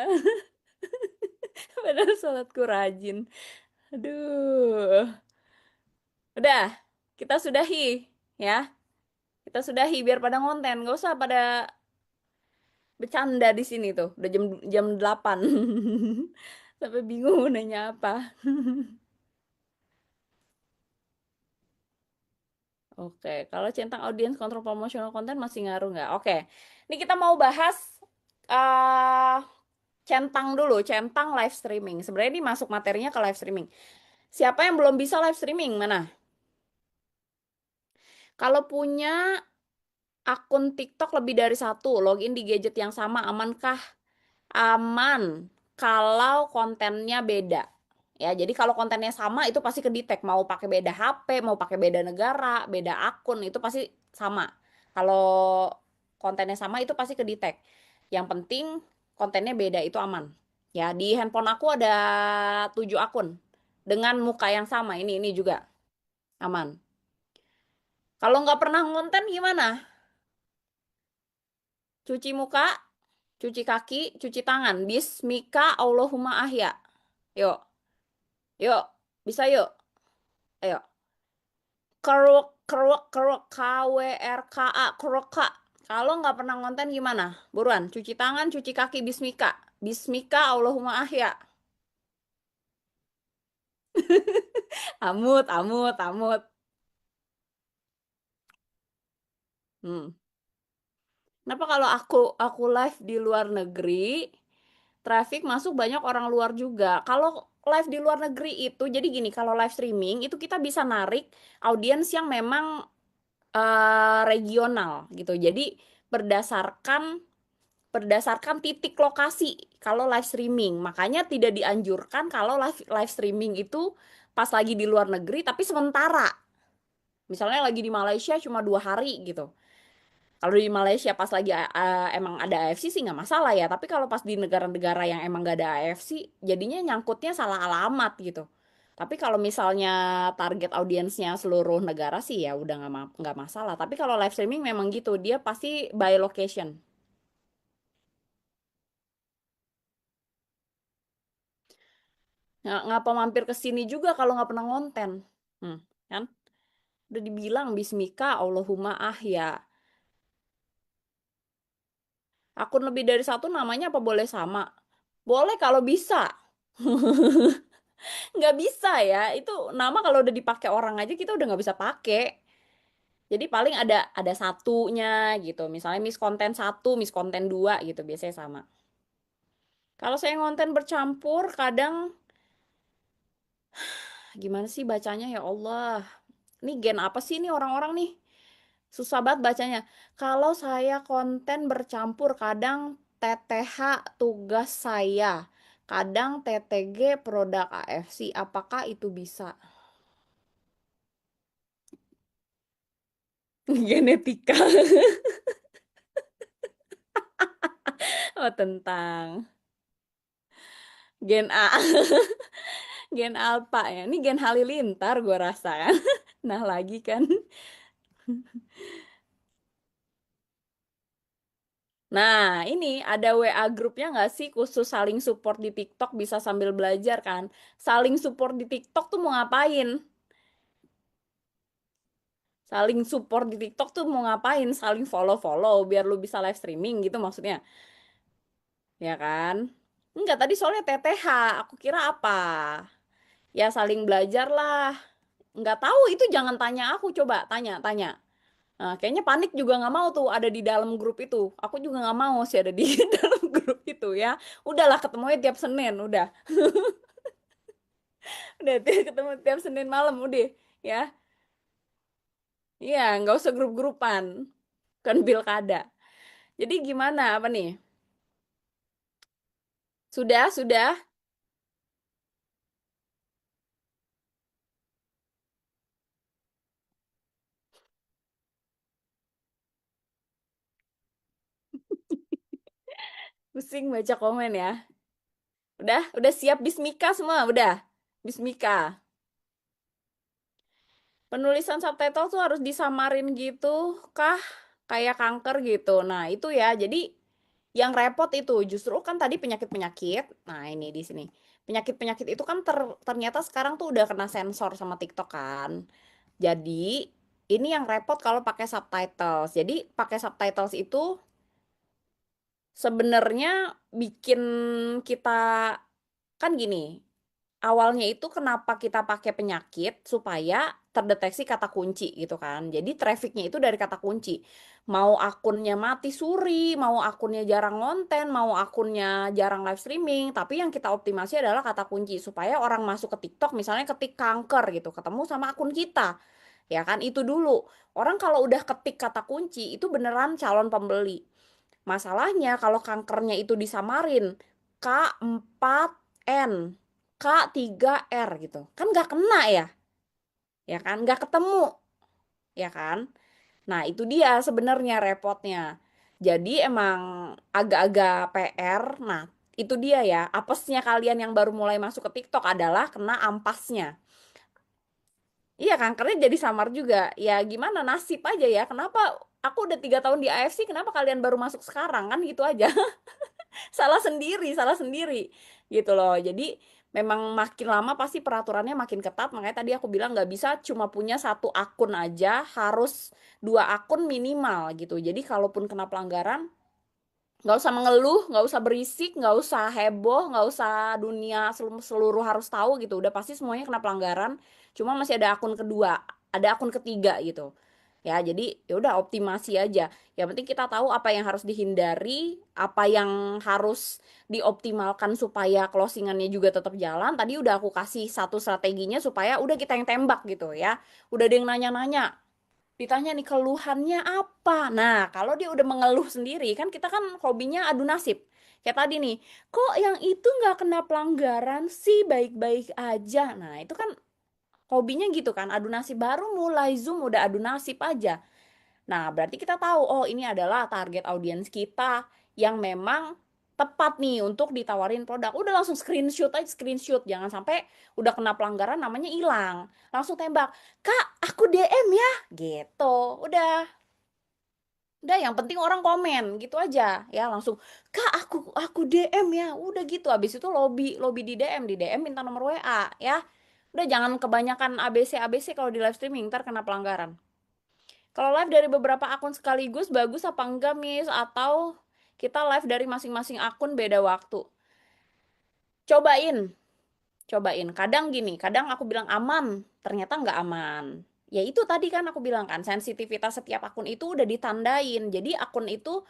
Padahal sholatku rajin. Aduh. Udah, kita sudahi. Ya, kita sudahi biar pada ngonten. Gak usah pada bercanda di sini tuh. Udah jam jam 8. Sampai bingung mau nanya apa. Oke, kalau centang audiens kontrol promotional konten masih ngaruh nggak? Oke, ini kita mau bahas uh, centang dulu, centang live streaming. Sebenarnya ini masuk materinya ke live streaming. Siapa yang belum bisa live streaming? Mana? Kalau punya akun TikTok lebih dari satu, login di gadget yang sama, amankah? Aman kalau kontennya beda. Ya, jadi kalau kontennya sama itu pasti kedetek. Mau pakai beda HP, mau pakai beda negara, beda akun, itu pasti sama. Kalau kontennya sama itu pasti kedetek. Yang penting kontennya beda itu aman. Ya, di handphone aku ada 7 akun dengan muka yang sama. Ini juga aman. Kalau nggak pernah ngonten gimana? Cuci muka, cuci kaki, cuci tangan. Bismika Allahumma ahya. Yuk, yuk, bisa yuk. Ayo. Keruk, keruk, keruk, KWRKA, keruk, K. Kalau nggak pernah ngonten gimana? Buruan, cuci tangan, cuci kaki, bismika. Bismika Allahumma ahya. Amut, amut, amut. Hmm. Kenapa kalau aku live di luar negeri, traffic masuk banyak orang luar juga. Kalau live di luar negeri itu, jadi gini, kalau live streaming itu kita bisa narik audiens yang memang regional gitu. Jadi berdasarkan berdasarkan titik lokasi kalau live streaming. Makanya tidak dianjurkan kalau live live streaming itu pas lagi di luar negeri tapi sementara. Misalnya lagi di Malaysia cuma 2 hari gitu. Kalau di Malaysia pas lagi emang ada AFC sih nggak masalah ya. Tapi kalau pas di negara-negara yang emang nggak ada AFC, jadinya nyangkutnya salah alamat gitu. Tapi kalau misalnya target audiensnya seluruh negara sih ya udah nggak masalah. Tapi kalau live streaming memang gitu, dia pasti by location. Ngapa mampir ke sini juga kalau nggak pernah ngonten? Kan? Udah dibilang Bismika Allahumma ahya. Akun lebih dari satu namanya apa boleh sama? Boleh kalau bisa. Nggak bisa ya. Itu nama kalau udah dipakai orang aja kita udah nggak bisa pakai. Jadi paling ada satunya gitu. Misalnya miskonten satu, miskonten dua gitu biasanya sama. Kalau saya ngonten bercampur kadang gimana sih bacanya ya Allah. Ini gen apa sih ini orang-orang nih? Susah banget bacanya. Kalau saya konten bercampur kadang TTH tugas saya. Kadang TTG produk AFC. Apakah itu bisa? Genetika. Oh, tentang gen A. Gen alpha ya. Ini gen halilintar gue rasa kan. Nah lagi kan. Nah, ini ada WA grupnya nggak sih khusus saling support di TikTok bisa sambil belajar kan? Saling support di TikTok tuh mau ngapain? Saling support di TikTok tuh mau ngapain? Saling follow-follow biar lu bisa live streaming gitu maksudnya. Ya kan? Enggak, tadi soalnya TTH. Aku kira apa? Ya saling belajar lah. Nggak tahu itu jangan tanya aku, coba tanya. Nah, kayaknya panik juga nggak mau tuh ada di dalam grup itu. Aku juga nggak mau sih ada di dalam grup itu ya. Udahlah ketemunya tiap Senin, udah. Udah ketemu tiap Senin malam udah ya. Iya, nggak usah grup-grupan. Kan pilkada. Jadi gimana apa nih? Sudah. Pusing baca komen ya. Udah siap Bismika semua, udah. Bismika. Penulisan subtitle tuh harus disamarin gitu kah? Kayak kanker gitu. Nah, itu ya. Jadi yang repot itu justru kan tadi penyakit-penyakit. Nah, ini di sini. Penyakit-penyakit itu kan ternyata sekarang tuh udah kena sensor sama TikTok kan. Jadi, ini yang repot kalau pakai subtitles. Jadi, pakai subtitles itu sebenarnya bikin kita kan gini, awalnya itu kenapa kita pakai penyakit supaya terdeteksi kata kunci gitu kan. Jadi trafficnya itu dari kata kunci. Mau akunnya mati suri, mau akunnya jarang konten, mau akunnya jarang live streaming, tapi yang kita optimasi adalah kata kunci supaya orang masuk ke TikTok misalnya ketik kanker gitu, ketemu sama akun kita. Ya kan itu dulu. Orang kalau udah ketik kata kunci itu beneran calon pembeli. Masalahnya kalau kankernya itu disamarin K4N, K3R gitu. Kan nggak kena ya, ya kan? Nggak ketemu, ya kan? Nah, itu dia sebenarnya repotnya. Jadi emang agak-agak PR. Nah, Itu dia ya, apesnya kalian yang baru mulai masuk ke TikTok adalah kena ampasnya. Iya, kankernya jadi samar juga. Ya gimana, nasib aja ya. Kenapa aku udah 3 tahun di AFC, kenapa kalian baru masuk sekarang, kan gitu aja. Salah sendiri gitu loh. Jadi memang makin lama pasti peraturannya makin ketat. Makanya tadi aku bilang nggak bisa cuma punya satu akun aja, harus 2 akun minimal gitu. Jadi kalaupun kena pelanggaran, nggak usah mengeluh, nggak usah berisik, nggak usah heboh, nggak usah dunia seluruh harus tahu gitu. Udah pasti semuanya kena pelanggaran. Cuma masih ada akun kedua, ada akun ketiga gitu. Ya, jadi ya udah optimasi aja. Yang penting kita tahu apa yang harus dihindari, apa yang harus dioptimalkan supaya closingannya juga tetap jalan. Tadi udah aku kasih satu strateginya supaya udah kita yang tembak gitu ya. Udah ada yang nanya-nanya, ditanya nih keluhannya apa. Nah, kalau dia udah mengeluh sendiri, kan kita kan hobinya adu nasib. Kayak tadi nih, kok yang itu nggak kena pelanggaran sih, baik-baik aja. Nah, itu kan hobinya gitu kan, adu nasib. Baru mulai Zoom udah adu nasib aja. Nah, berarti kita tahu, oh ini adalah target audiens kita yang memang tepat nih untuk ditawarin produk. Udah langsung screenshot aja, screenshot. Jangan sampai udah kena pelanggaran namanya hilang. Langsung tembak, Kak, aku DM ya. Gitu. Udah yang penting orang komen gitu aja ya, langsung Kak, aku DM ya. Udah gitu. Habis itu lobby di DM minta nomor WA ya. Udah jangan kebanyakan ABC kalau di live streaming ntar kena pelanggaran. Kalau live dari beberapa akun sekaligus bagus apa enggak, Miss? Atau kita live dari masing-masing akun beda waktu? Cobain, cobain. Kadang gini, kadang aku bilang aman, ternyata nggak aman. Ya itu tadi kan aku bilang kan, sensitivitas setiap akun itu udah ditandain. Jadi akun itu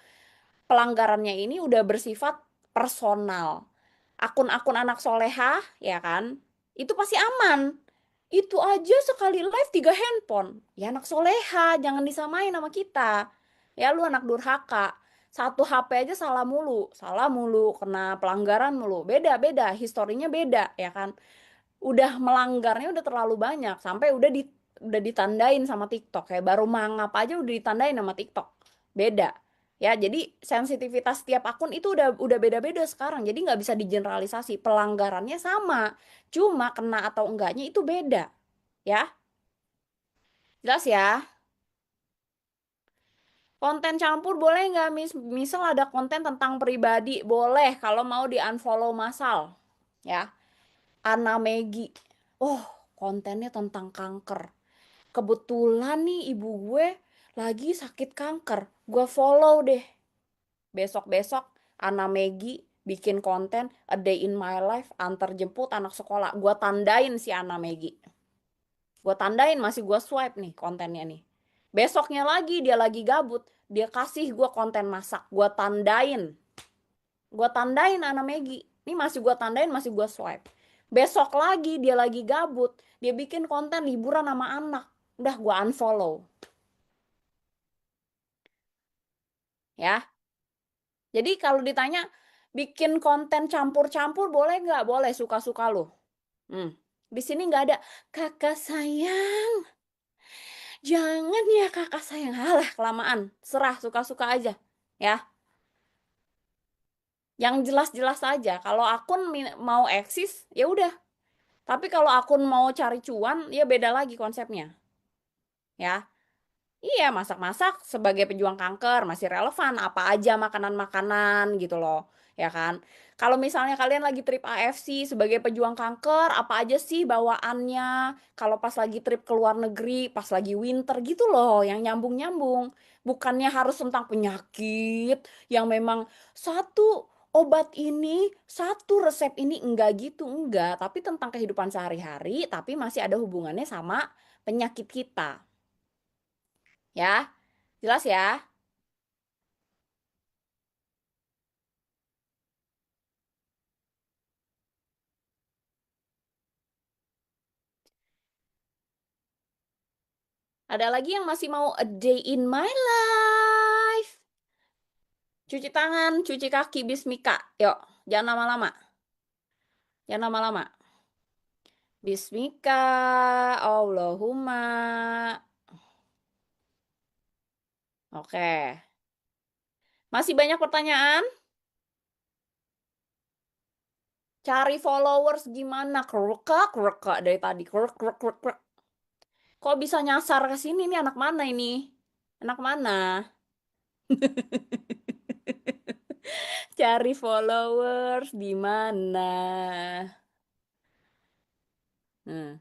pelanggarannya ini udah bersifat personal. Akun-akun anak soleha, ya kan? Itu pasti aman. Itu aja sekali live 3 handphone. Ya anak soleha, jangan disamain sama kita. Ya lu anak durhaka. Satu HP aja salah mulu, kena pelanggaran mulu. Beda-beda, historinya beda, ya kan? Udah melanggarnya udah terlalu banyak, sampai udah ditandain sama TikTok. Kayak baru mangap aja udah ditandain sama TikTok. Beda. Ya, jadi sensitivitas setiap akun itu udah beda-beda sekarang. Jadi nggak bisa digeneralisasi. Pelanggarannya sama, cuma kena atau enggaknya itu beda. Ya, jelas ya. Konten campur boleh nggak, Misal ada konten tentang pribadi, boleh kalau mau di unfollow massal. Ya, Ana Megi. Oh, kontennya tentang kanker. Kebetulan nih ibu gue lagi sakit kanker. Gue follow deh. Besok-besok Ana Megi bikin konten A Day in My Life antar jemput anak sekolah. Gue tandain si Ana Megi. Gue tandain, masih gue swipe nih kontennya nih. Besoknya lagi dia lagi gabut, dia kasih gue konten masak. Gue tandain. Gue tandain Ana Megi. Ini masih gue tandain, masih gue swipe. Besok lagi dia lagi gabut, dia bikin konten liburan sama anak. Udah gue unfollow. Ya. Jadi kalau ditanya bikin konten campur-campur boleh nggak? Boleh, suka-suka lo. Hmm. Di sini nggak ada kakak sayang. Jangan ya kakak sayang. Halah, kelamaan. Serah, suka-suka aja. Ya. Yang jelas-jelas aja. Kalau akun mau eksis, ya udah. Tapi kalau akun mau cari cuan, ya beda lagi konsepnya. Ya. Iya, masak-masak sebagai pejuang kanker masih relevan. Apa aja makanan-makanan gitu loh, ya kan? Kalau misalnya kalian lagi trip AFC sebagai pejuang kanker, apa aja sih bawaannya? Kalau pas lagi trip ke luar negeri, pas lagi winter gitu loh, yang nyambung-nyambung. Bukannya harus tentang penyakit yang memang satu obat ini, satu resep ini, enggak gitu, enggak. Tapi tentang kehidupan sehari-hari, tapi masih ada hubungannya sama penyakit kita. Ya, jelas ya. Ada lagi yang masih mau a day in my life? Cuci tangan, cuci kaki, bismika. Yuk, jangan lama-lama. Jangan lama-lama. Bismika, Allahumma. Oke. Masih banyak pertanyaan? Cari followers gimana? Kereka dari tadi. Krek, krek, krek, krek. Kok bisa nyasar ke sini nih anak mana ini? Anak mana? Cari followers di mana? Nah,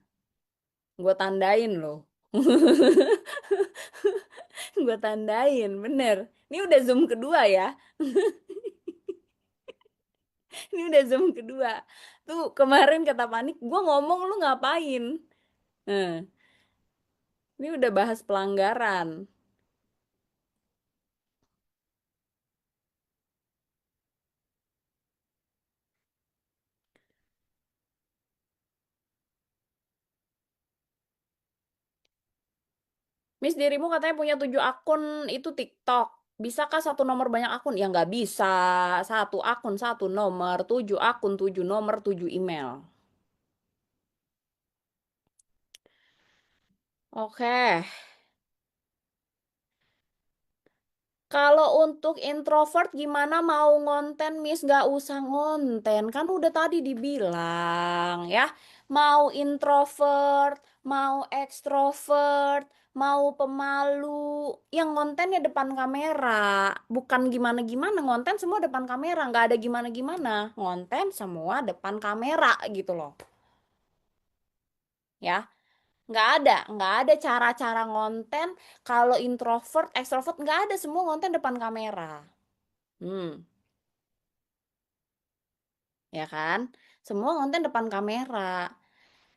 gue tandain loh. Gue tandain, bener. Ini udah zoom kedua ya. Ini udah zoom kedua. Tuh kemarin kata Panik, gue ngomong lu ngapain? Nah, ini udah bahas pelanggaran. Miss, dirimu katanya punya 7 akun itu TikTok. Bisakah satu nomor banyak akun? Ya nggak bisa. Satu akun, satu nomor. 7 akun, 7 nomor, 7 email. Oke. Kalau untuk introvert gimana mau ngonten, Miss? Nggak usah ngonten. Kan udah tadi dibilang ya. Mau introvert, mau ekstrovert, mau pemalu. Yang ngontennya depan kamera. Bukan gimana-gimana. Ngonten semua depan kamera. Nggak ada gimana-gimana. Ngonten semua depan kamera gitu loh. Ya. Nggak ada cara-cara ngonten. Kalau introvert, ekstrovert, nggak ada, semua ngonten depan kamera. Hmm, ya kan? Semua konten depan kamera.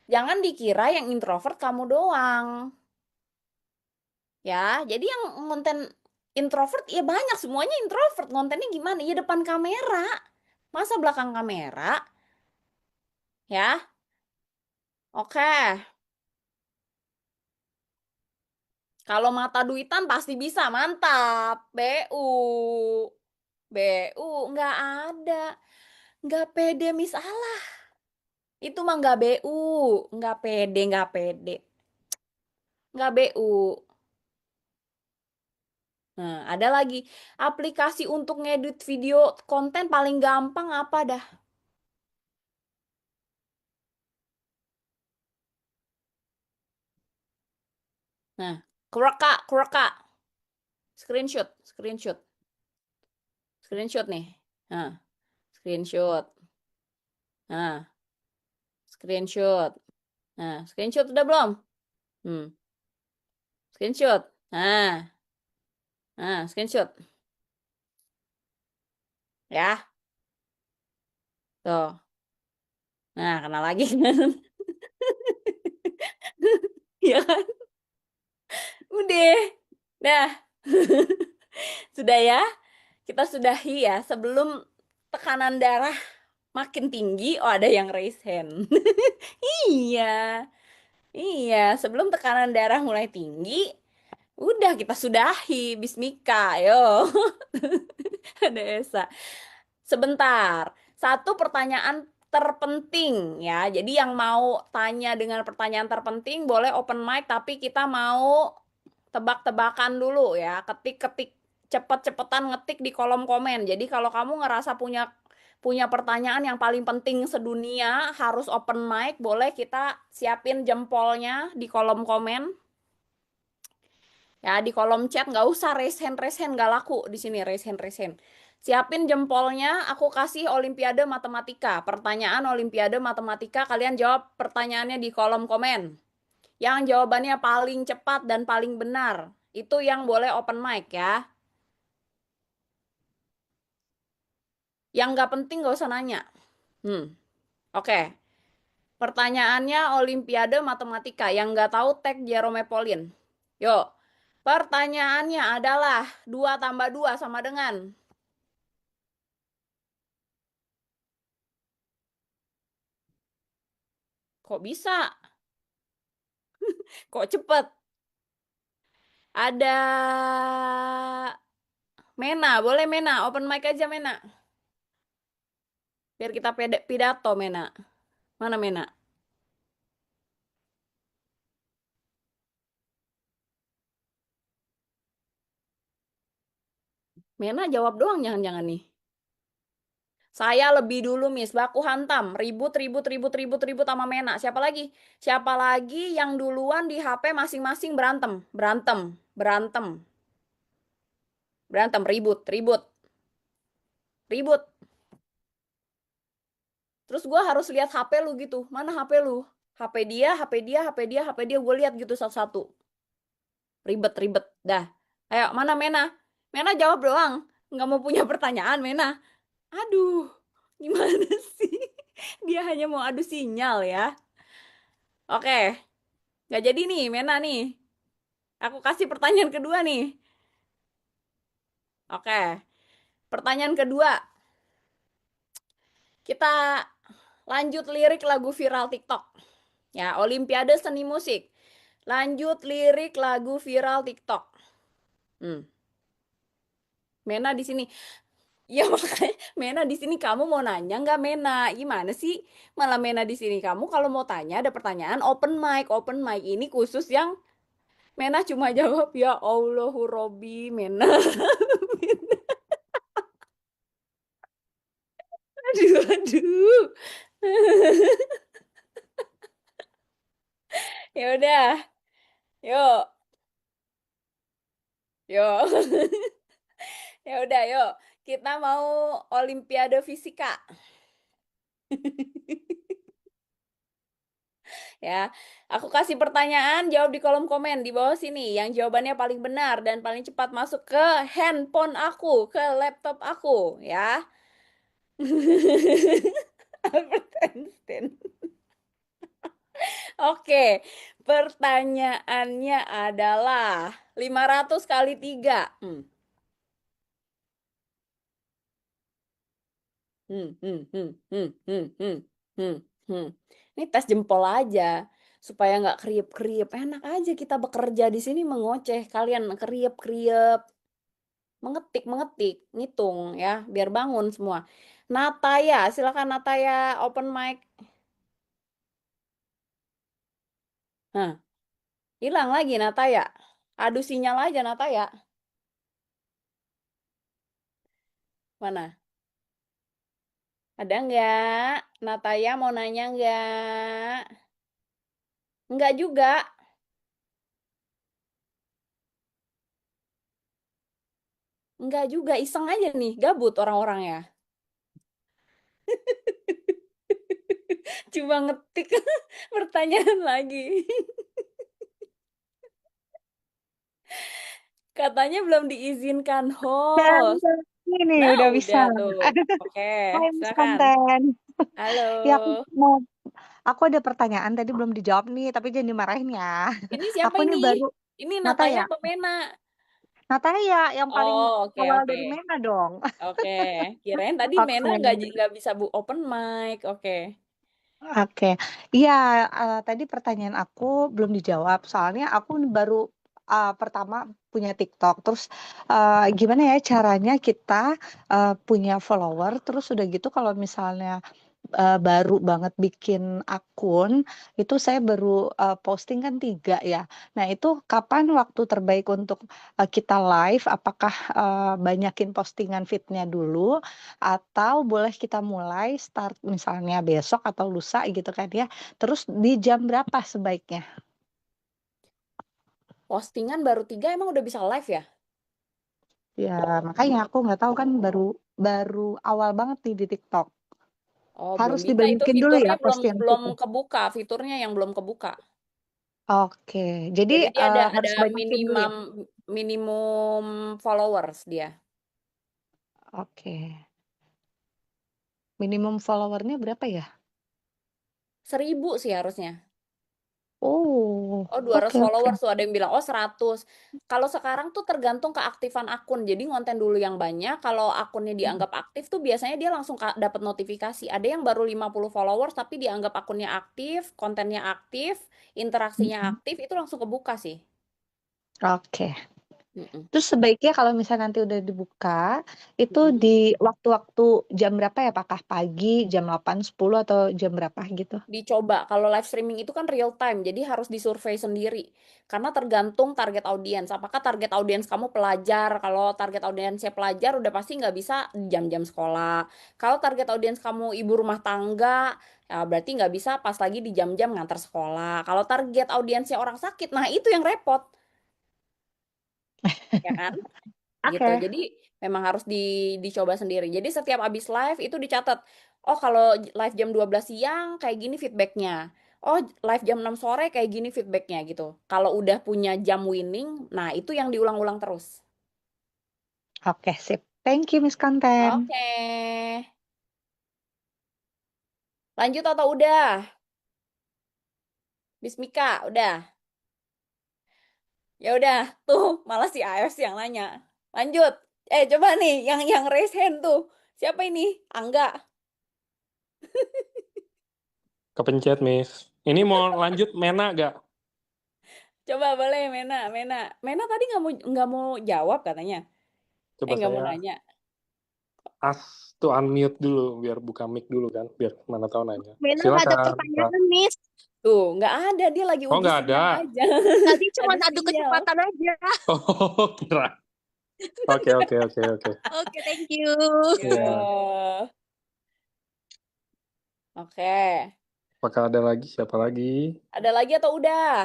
Jangan dikira yang introvert kamu doang. Ya, jadi yang konten introvert ya banyak, semuanya introvert. Kontennya gimana? Ya depan kamera. Masa belakang kamera? Ya. Oke. Kalau mata duitan pasti bisa, mantap. BU. BU nggak ada. Nggak pede misalah. Itu mah nggak BU. Nggak pede, nggak pede. Nggak BU. Nah, ada lagi aplikasi untuk ngedit video konten paling gampang apa dah? Nah, Kureka, screenshot, screenshot, screenshot nih. Nah, screenshot. Nah, screenshot. Nah, screenshot udah belum? Hmm, screenshot. Screenshot. Ya, tuh. Nah, kena lagi kan? Ya kan? Udah. Nah, sudah ya. Kita sudahi ya sebelum tekanan darah makin tinggi. Oh, ada yang raise hand. Iya, iya. Sebelum tekanan darah mulai tinggi, udah kita sudahi. Bismika, yo. Ada Esa. Sebentar. Satu pertanyaan terpenting ya. Jadi yang mau tanya dengan pertanyaan terpenting boleh open mic, tapi kita mau tebak-tebakan dulu ya. Ketik-ketik cepet-cepetan ngetik di kolom komen. Jadi kalau kamu ngerasa punya punya pertanyaan yang paling penting sedunia harus open mic, boleh kita siapin jempolnya di kolom komen. Ya, di kolom chat nggak usah raise hand nggak laku di sini raise hand. Siapin jempolnya, aku kasih Olimpiade Matematika. Pertanyaan Olimpiade Matematika, kalian jawab pertanyaannya di kolom komen. Yang jawabannya paling cepat dan paling benar, itu yang boleh open mic ya. Yang nggak penting nggak usah nanya. Oke. Pertanyaannya Olimpiade Matematika. Yang nggak tahu tag Jerome Pauline. Yuk. Pertanyaannya adalah 2 tambah 2 sama dengan. Kok bisa? Kok cepet? Ada Mena, boleh Mena, open mic aja Mena. Biar kita pidato Mena. Mana Mena? Mena jawab doang jangan-jangan nih. Saya lebih dulu, Miss. Baku hantam. Ribut, ribut, ribut, ribut, ribut sama Mena. Siapa lagi? Siapa lagi yang duluan di HP masing-masing berantem? Berantem, berantem, berantem, ribut, ribut, ribut. Terus gue harus lihat HP lu gitu. Mana HP lu? HP dia, HP dia, HP dia, HP dia. Gue lihat gitu satu-satu. Ribet, ribet. Dah. Ayo, mana Mena? Mena jawab doang. Nggak mau punya pertanyaan, Mena. Aduh, gimana sih? Dia hanya mau adu sinyal ya. Oke, nggak jadi nih, Mena nih. Aku kasih pertanyaan kedua nih. Oke, pertanyaan kedua. Kita lanjut lirik lagu viral TikTok. Ya, Olimpiade Seni Musik. Lanjut lirik lagu viral TikTok. Hmm. Mena di sini. Ya makanya Mena di sini kamu mau nanya nggak Mena? Gimana sih? Malah Mena di sini kamu kalau mau tanya ada pertanyaan open mic. Open mic ini khusus yang Mena cuma jawab ya Allahu Robbi Mena. Aduh, aduh. Ya udah, yuk, yuk. Ya udah, yuk. Kita mau Olimpiade Fisika. Ya, aku kasih pertanyaan, jawab di kolom komen di bawah sini. Yang jawabannya paling benar dan paling cepat masuk ke handphone aku, ke laptop aku, ya. Albert Einstein. Oke, pertanyaannya adalah 500 kali 3. Hmm, hmm, hmm, hmm, hmm, hmm, hmm, hmm. Ini tes jempol aja supaya nggak kriep-kriep. Enak aja kita bekerja di sini mengoceh, kalian kriep-kriep, mengetik, ngitung ya, biar bangun semua. Nataya, silakan Nataya open mic. Nah, hilang lagi Nataya. Adu sinyal aja Nataya. Mana? Ada nggak? Nataya mau nanya nggak? Nggak juga. Nggak juga, iseng aja nih, gabut orang-orang ya. Cuma ngetik pertanyaan lagi. Katanya belum diizinkan Dan host. ini Nah, udah bisa. udah tuh. Oke, Hai Miss silakan. Konten. Halo. Ya mau aku ada pertanyaan tadi belum dijawab nih, tapi jangan dimarahin ya. Ini siapa Aku ini ini? baru Ini Nata Nataya ya. apa Mena? Nata ya yang paling Oh, oke, awal oke. dari Mena dong. Oke. Kirain tadi Mena Oke. nggak bisa bu open mic. Oke. Oke. Iya, tadi pertanyaan aku belum dijawab. Soalnya aku baru pertama punya TikTok. Terus gimana ya caranya kita punya follower. Terus udah gitu kalau misalnya baru banget bikin akun, itu saya baru posting kan 3 ya. Nah itu kapan waktu terbaik untuk kita live? Apakah banyakin postingan fitnya dulu, atau boleh kita mulai start misalnya besok atau lusa gitu kan ya? Terus di jam berapa sebaiknya? Postingan baru 3 emang udah bisa live ya? Ya makanya aku nggak tahu kan baru baru awal banget nih di TikTok. Oh, belum Harus bisa. Itu dibanyakin dulu ya fiturnya belum postingan belum kita. kebuka. Fiturnya yang belum kebuka. Oke, jadi Jadi dia ada harus banyakin dulu ya. minimum followers dia. Oke. Minimum followernya berapa ya? 1.000 sih harusnya. Oh, Oh, 200 oke oke. followers tuh ada yang bilang, oh 100. Kalau sekarang tuh tergantung keaktifan akun. Jadi ngonten dulu yang banyak. Kalau akunnya dianggap aktif tuh biasanya dia langsung dapat notifikasi. Ada yang baru 50 followers tapi dianggap akunnya aktif, kontennya aktif, interaksinya Mm-mm. aktif, itu langsung kebuka sih. Oke. Mm-mm. Terus sebaiknya kalau misalnya nanti udah dibuka, itu Mm-mm. di waktu-waktu jam berapa ya? Apakah pagi, jam 8, 10, atau jam berapa gitu? Dicoba, kalau live streaming itu kan real time, jadi harus disurvei sendiri. Karena tergantung target audiens. Apakah target audiens kamu pelajar? Kalau target audiensnya pelajar, udah pasti nggak bisa di jam-jam sekolah. Kalau target audiens kamu ibu rumah tangga, ya berarti nggak bisa pas lagi di jam-jam ngantar sekolah. Kalau target audiensnya orang sakit, nah itu yang repot, ya kan? Gitu. Oke. Jadi memang harus dicoba sendiri. Jadi setiap habis live itu dicatat. Oh, kalau live jam 12 siang kayak gini feedbacknya. Oh, live jam 6 sore kayak gini feedbacknya gitu. Kalau udah punya jam winning, nah itu yang diulang-ulang terus. Oke, sip. Thank you, Miss Konten. Oke. Lanjut atau udah? Bismika, udah. Ya udah, tuh malah si AF yang nanya. Lanjut. Coba nih yang raise hand tuh. Siapa ini? Angga. Kepencet, Miss. Ini mau lanjut Mena gak? Coba boleh Mena, Mena. Mena tadi nggak mau jawab katanya. Coba Nggak mau saya nanya. unmute dulu, biar buka mic dulu kan, biar mana tahu nanya. Mena nggak ada Silakan, Kak. pertanyaan, Miss. Tuh, nggak ada, dia lagi Oh, uji nggak ada. sinyal aja. Tadi cuma Ada adu sinyal. kecepatan aja. Oh, kira. Oke. Oke, thank you. Iya. Oke. Apakah ada lagi? Siapa lagi? Ada lagi atau udah?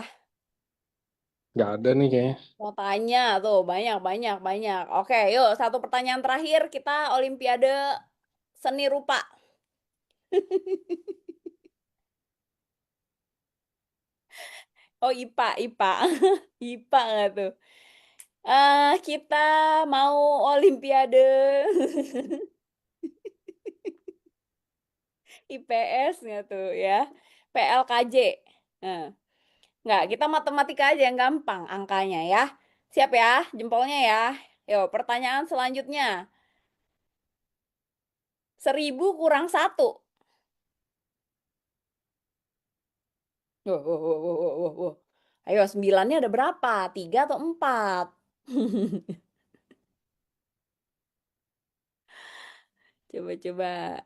Nggak ada nih kayaknya. Mau tanya tuh, banyak. Oke, yuk satu pertanyaan terakhir kita Olimpiade seni rupa. Oh, IPA. IPA nggak tuh? Kita mau Olimpiade IPS nggak tuh ya? PLKJ. Nah, nggak, kita matematika aja yang gampang angkanya ya. Siap ya, jempolnya ya. Yuk, pertanyaan selanjutnya. 1000 kurang 1. Wah. Ayo, 9-nya ada berapa? 3 atau 4? Coba.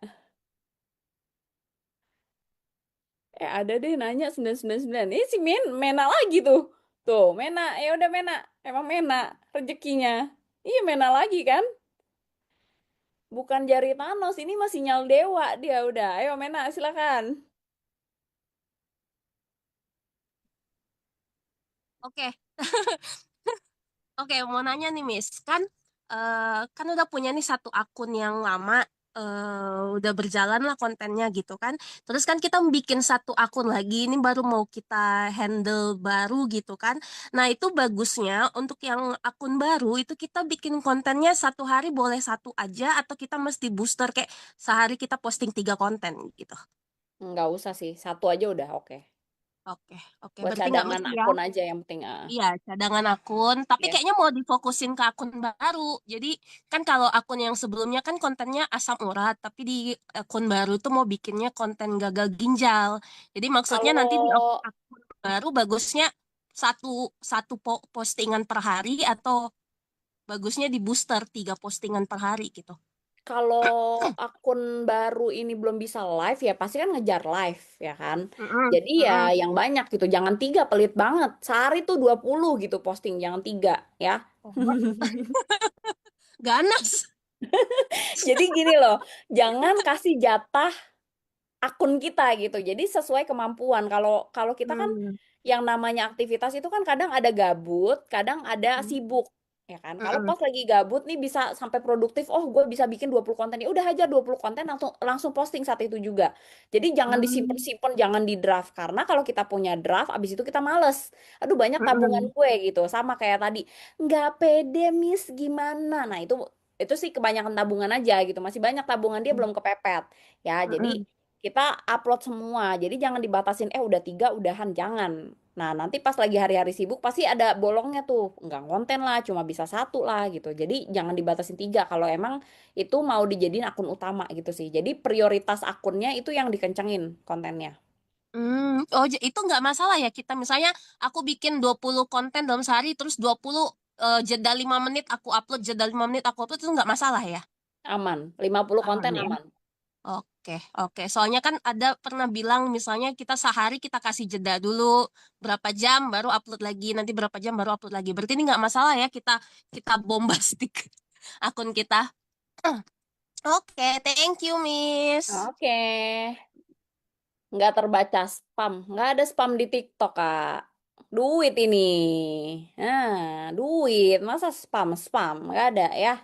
Ada deh nanya 999. Ini si Mena lagi tuh. Tuh, Mena. Ya udah Mena. Emang Mena rezekinya. Iya, Mena lagi kan? Bukan jari Thanos, ini masih sinyal dewa dia udah. Ayo Mena, silakan. Oke. Oke, mau nanya nih, Miss. Kan udah punya nih satu akun yang lama, udah berjalan lah kontennya gitu kan. Terus kan kita bikin satu akun lagi, ini baru mau kita handle baru gitu kan. Nah, itu bagusnya untuk yang akun baru itu kita bikin kontennya satu hari boleh satu aja atau kita mesti booster kayak sehari kita posting 3 konten gitu. Nggak usah sih, satu aja udah oke. Oke, oke. Buat Berarti nggak cadangan mesti ya. akun aja yang penting. Iya, cadangan akun. Tapi Ya. kayaknya mau difokusin ke akun baru. Jadi kan kalau akun yang sebelumnya kan kontennya asam urat, tapi di akun baru tuh mau bikinnya konten gagal ginjal. Jadi maksudnya nanti di Kalau akun baru bagusnya satu satu postingan per hari atau bagusnya di booster 3 postingan per hari gitu. Kalau akun baru ini belum bisa live ya pasti kan ngejar live ya kan. Mm-mm, Jadi ya mm-mm. yang banyak gitu. Jangan 3 pelit banget. Sehari tuh 20 gitu posting. Jangan 3 ya. Oh, ganas. Jadi gini loh. Jangan kasih jatah akun kita gitu. Jadi sesuai kemampuan. Kalau kalau kita kan Hmm, yang namanya aktivitas itu kan kadang ada gabut, kadang ada mm-mm, sibuk. Ya kan? Kalau mm-mm, pas lagi gabut nih bisa sampai produktif, oh gue bisa bikin 20 konten. Ya udah aja 20 konten langsung langsung posting saat itu juga. Jadi jangan mm, disimpan-simpan, jangan di draft karena kalau kita punya draft abis itu kita males. Aduh banyak tabungan mm-mm, gue gitu. Sama kayak tadi. Nggak pede Miss gimana? Nah, itu sih kebanyakan tabungan aja gitu. Masih banyak tabungan dia belum kepepet. Ya, jadi mm-mm. kita upload semua. Jadi jangan dibatasin, udah 3 udahan, jangan. Nah, nanti pas lagi hari-hari sibuk pasti ada bolongnya tuh. Enggak konten lah, cuma bisa satu lah gitu. Jadi jangan dibatasin 3 kalau emang itu mau dijadiin akun utama gitu sih. Jadi prioritas akunnya itu yang dikencengin kontennya. Oh, itu nggak masalah ya kita misalnya aku bikin 20 konten dalam sehari terus 20 jeda 5 menit aku upload, jeda 5 menit aku upload, itu nggak masalah ya? Aman, 50 konten Aman ya? aman. Oke. Soalnya kan ada pernah bilang misalnya kita sehari kita kasih jeda dulu berapa jam baru upload lagi, nanti berapa jam baru upload lagi. Berarti ini nggak masalah ya kita bombastik akun kita. Oke, thank you, Miss. Oke. Nggak terbaca spam. Nggak ada spam di TikTok, Kak. Duit ini. Nah, duit. Masa spam? Nggak ada ya.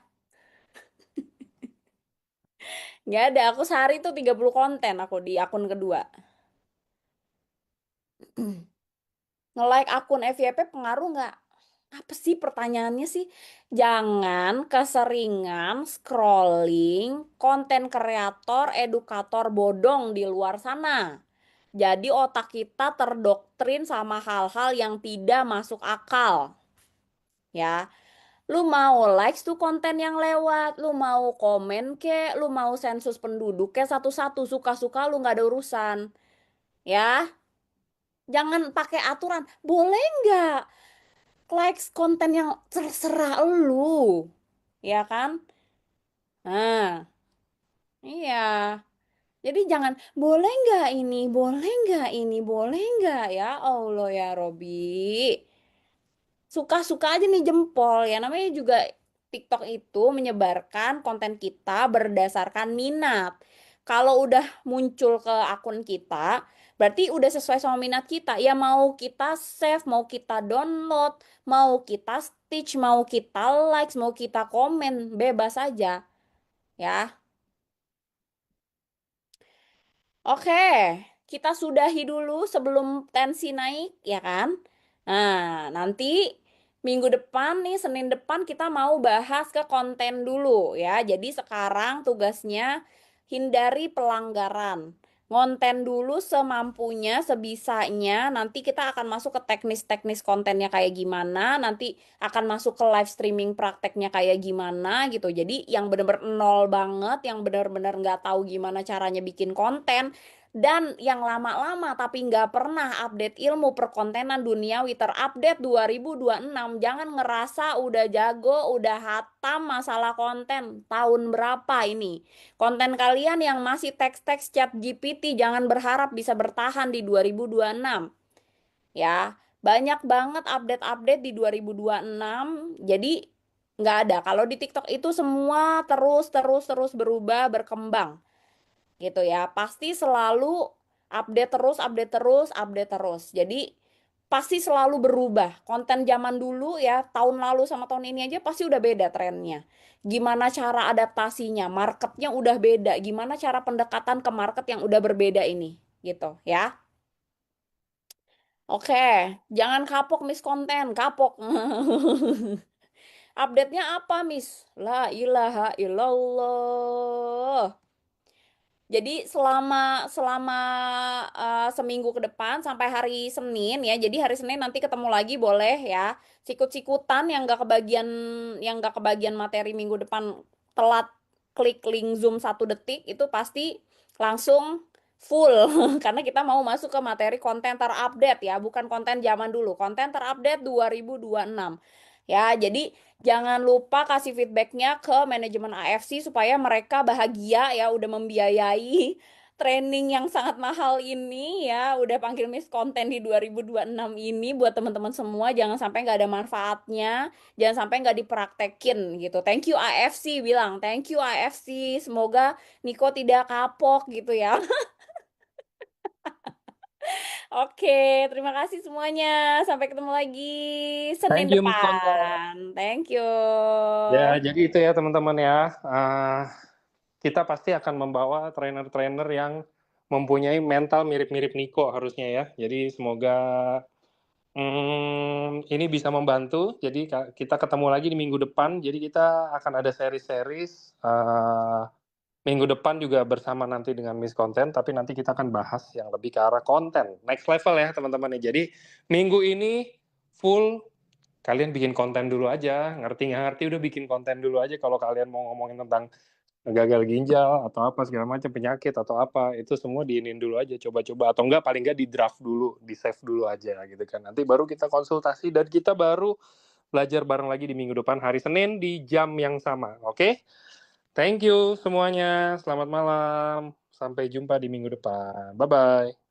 Nggak ada. Aku sehari tuh 30 konten aku di akun kedua. Nge-like akun FYP pengaruh nggak? Apa sih pertanyaannya sih? Jangan keseringan scrolling konten kreator, edukator bodong di luar sana. Jadi otak kita terdoktrin sama hal-hal yang tidak masuk akal. Ya, lu mau likes tuh konten yang lewat, lu mau komen ke, lu mau sensus penduduk ke satu-satu, suka-suka lu nggak ada urusan. Ya, jangan pakai aturan. Boleh nggak likes konten yang terserah lu, ya kan? Nah, iya. Jadi jangan boleh nggak ini, boleh nggak ini, boleh nggak ya Allah ya Robi. Suka-suka aja nih jempol ya, namanya juga TikTok itu menyebarkan konten kita berdasarkan minat. Kalau udah muncul ke akun kita, berarti udah sesuai sama minat kita. Ya mau kita save, mau kita download, mau kita stitch, mau kita likes, mau kita komen, bebas aja ya. Oke, kita sudahi dulu sebelum tensi naik, ya kan? Nah, nanti minggu depan nih, Senin depan kita mau bahas ke konten dulu ya. Jadi sekarang tugasnya hindari pelanggaran. Ngonten dulu semampunya, sebisanya. Nanti kita akan masuk ke teknis-teknis kontennya kayak gimana. Nanti akan masuk ke live streaming prakteknya kayak gimana gitu. Jadi yang bener-bener nol banget, yang bener-bener nggak tahu gimana caranya bikin konten, dan yang lama-lama tapi nggak pernah update ilmu perkontenan duniawi terupdate 2026. Jangan ngerasa udah jago, udah hatam masalah konten. Tahun berapa ini? Konten kalian yang masih teks-teks chat GPT jangan berharap bisa bertahan di 2026. Ya, banyak banget update-update di 2026. Jadi nggak ada. Kalau di TikTok itu semua terus berubah, berkembang gitu ya. Pasti selalu update terus. Jadi pasti selalu berubah. Konten zaman dulu ya, tahun lalu sama tahun ini aja pasti udah beda trennya. Gimana cara adaptasinya, marketnya udah beda. Gimana cara pendekatan ke market yang udah berbeda ini, gitu ya. Oke, jangan kapok Miss konten, kapok. Update-nya apa, Miss? La ilaha illallah. Jadi selama selama seminggu ke depan sampai hari Senin ya. Jadi hari Senin nanti ketemu lagi boleh ya. Sikut-sikutan yang gak kebagian materi minggu depan telat klik link Zoom 1 detik itu pasti langsung full karena kita mau masuk ke materi konten terupdate ya, bukan konten zaman dulu. Konten terupdate 2026. Ya, jadi jangan lupa kasih feedbacknya ke manajemen AFC supaya mereka bahagia ya udah membiayai training yang sangat mahal ini ya. Udah panggil Miss Konten di 2026 ini buat teman-teman semua. Jangan sampai nggak ada manfaatnya. Jangan sampai nggak dipraktekin gitu. Thank you AFC bilang. Thank you AFC. Semoga Niko tidak kapok gitu ya. Oke, terima kasih semuanya. Sampai ketemu lagi Senin Thank you, Miss Konten. depan. Thank you. Ya, jadi itu ya teman-teman ya. Kita pasti akan membawa trainer-trainer yang mempunyai mental mirip-mirip Niko harusnya ya. Jadi semoga ini bisa membantu. Jadi kita ketemu lagi di minggu depan. Jadi kita akan ada series-series. Minggu depan juga bersama nanti dengan Miss Konten, tapi nanti kita akan bahas yang lebih ke arah konten. Next level ya teman-teman. Jadi minggu ini full kalian bikin konten dulu aja, ngerti nggak ngerti udah bikin konten dulu aja. Kalau kalian mau ngomongin tentang gagal ginjal atau apa segala macam penyakit atau apa, itu semua diinin dulu aja, coba-coba atau enggak paling enggak di draft dulu, di save dulu aja gitu kan. Nanti baru kita konsultasi dan kita baru belajar bareng lagi di minggu depan hari Senin di jam yang sama. Oke? Thank you semuanya. Selamat malam. Sampai jumpa di minggu depan. Bye-bye.